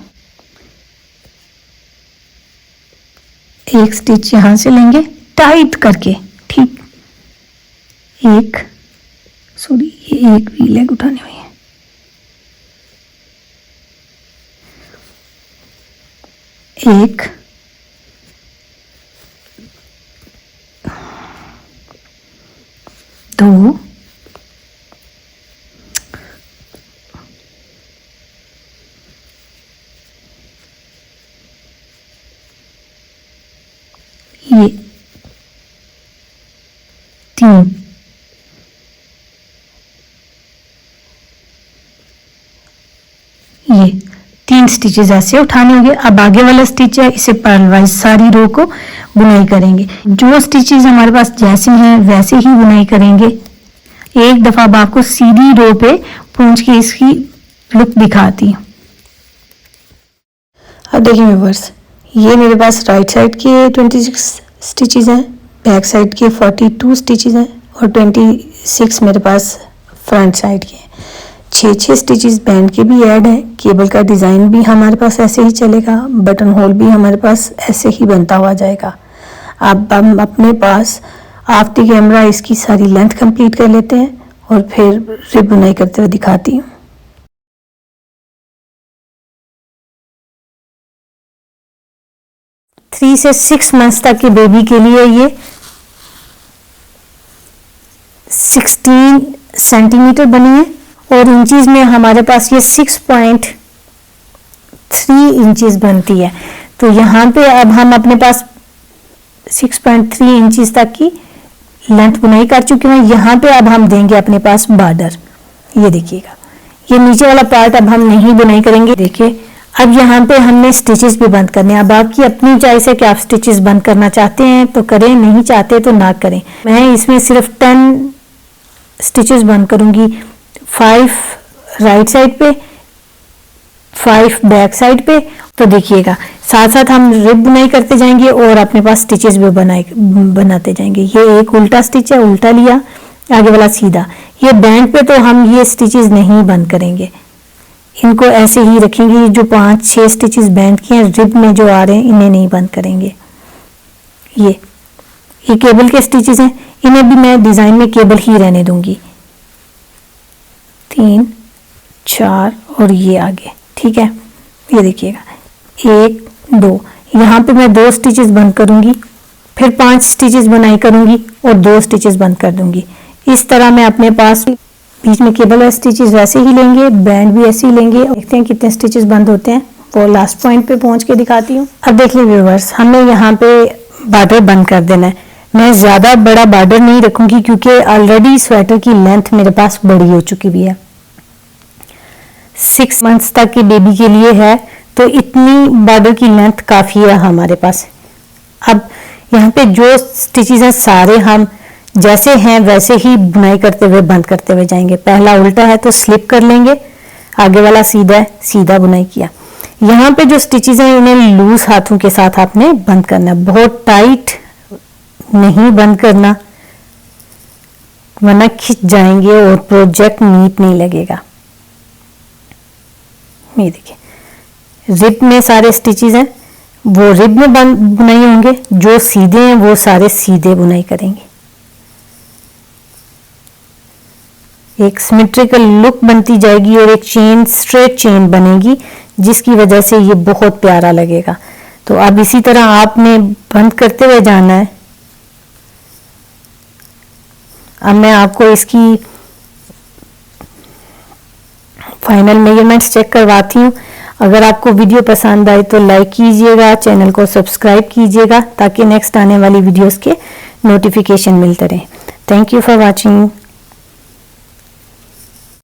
एक स्टिच यहां से लेंगे टाइट करके, ठीक, एक वी लेग उठानी हुई है, एक, दो, ये 3, ये 3 स्टिचेस ऐसे उठाने होंगे। अब आगे वाला स्टिच है, इसे पर्ल वाइज सारी रो को बुनाई करेंगे। जो स्टिचेस हमारे पास जैसे हैं वैसे ही बुनाई करेंगे। एक दफा अब आपको सीधी रो पे पहुंच के इसकी लुक दिखाती हूँ। अब देखिए व्यूअर्स, ये मेरे पास राइट साइड के 26 स्टिचेस हैं, बैक साइड के 42 स्टिचेस हैं और 26 मेरे पास फ्रंट साइड के। 6 स्टिचेस बैंड के भी ऐड है। केबल का डिज़ाइन भी हमारे पास ऐसे ही चलेगा, बटन होल भी हमारे पास ऐसे ही बनता हुआ जाएगा। अब हम अपने पास ऑफ द कैमरा इसकी सारी लेंथ कंप्लीट कर लेते हैं और फिर रिब बुनाई करते हुए दिखाती हूँ। थ्री से 6 मंथ्स तक के बेबी के लिए ये 16 सेंटीमीटर बनी है और इंचेस में हमारे पास ये 6.3 इंचेस बनती है। तो यहाँ पे अब हम अपने पास 6.3 इंचेस तक की लेंथ बुनाई कर चुके हैं। यहाँ पे अब हम देंगे अपने पास बॉर्डर। ये देखिएगा, ये नीचे वाला पार्ट अब हम नहीं बुनाई करेंगे। देखिए अब यहाँ पे हमने स्टिचेस भी बंद करने हैं। अब आपकी अपनी चॉइस है कि आप स्टिचेस बंद करना चाहते हैं तो करें, नहीं चाहते तो ना करें। मैं इसमें सिर्फ 10 स्टिचेस बंद करूंगी, 5 राइट साइड पे, 5 बैक साइड पे। तो देखिएगा साथ साथ हम रिब बुनाई करते जाएंगे और अपने पास स्टिचेस भी बनाते जाएंगे। ये एक उल्टा स्टिच है, उल्टा लिया, आगे वाला सीधा। ये बैंड पे तो हम ये स्टिचेस नहीं बंद करेंगे, इनको ऐसे ही रखेंगे। जो 5-6 स्टिचेस बैंड के हैं रिब में जो आ रहे हैं इन्हें नहीं बंद करेंगे। ये केबल के स्टिचेस हैं, इन्हें भी मैं डिजाइन में केबल ही रहने दूंगी। 3, 4 और ये आगे, ठीक है। ये देखिएगा 1, 2, यहाँ पे मैं 2 स्टिचेस बंद करूंगी, फिर 5 स्टिचेस बनाई करूंगी और 2 स्टिचेस बंद कर दूंगी। इस तरह मैं अपने पास बीच में केबल वाले स्टिचेस वैसे ही लेंगे, बैंड भी ऐसे ही लेंगे। देखते हैं कितने स्टिचेस बंद होते हैं, वो लास्ट पॉइंट पे पहुंच के दिखाती हूँ। अब देख लीजिए व्यूअर्स, हमने यहाँ पे बॉर्डर बंद कर देना है। मैं ज्यादा बड़ा बॉर्डर नहीं रखूंगी क्योंकि ऑलरेडी स्वेटर की लेंथ मेरे पास बड़ी हो चुकी भी है। 6 मंथ्स तक की बेबी के लिए है तो इतनी बॉर्डर की लेंथ काफी है हमारे पास। अब यहाँ पे जो स्टिचेस हैं सारे हम जैसे हैं वैसे ही बुनाई करते हुए बंद करते हुए जाएंगे। पहला उल्टा है तो स्लिप कर लेंगे, आगे वाला सीधा है, सीधा बुनाई किया। यहाँ पे जो स्टिचेस हैं इन्हें लूज हाथों के साथ आपने बंद करना है, बहुत टाइट नहीं बंद करना वरना खिंच जाएंगे और प्रोजेक्ट नीट नहीं लगेगा। ये देखिए रिब में सारे स्टिचेस हैं वो रिब में बुनाई होंगे, जो सीधे हैं वो सारे सीधे बुनाई करेंगे। एक सिमेट्रिकल लुक बनती जाएगी और एक चेन स्ट्रेट चेन बनेगी जिसकी वजह से ये बहुत प्यारा लगेगा। तो अब इसी तरह आपने बंद करते हुए जाना है। अब मैं आपको इसकी फाइनल मेजरमेंट्स चेक करवाती हूँ। अगर आपको वीडियो पसंद आए तो लाइक कीजिएगा, चैनल को सब्सक्राइब कीजिएगा ताकि नेक्स्ट आने वाली वीडियोस के नोटिफिकेशन मिलते रहे। Thank you for watching.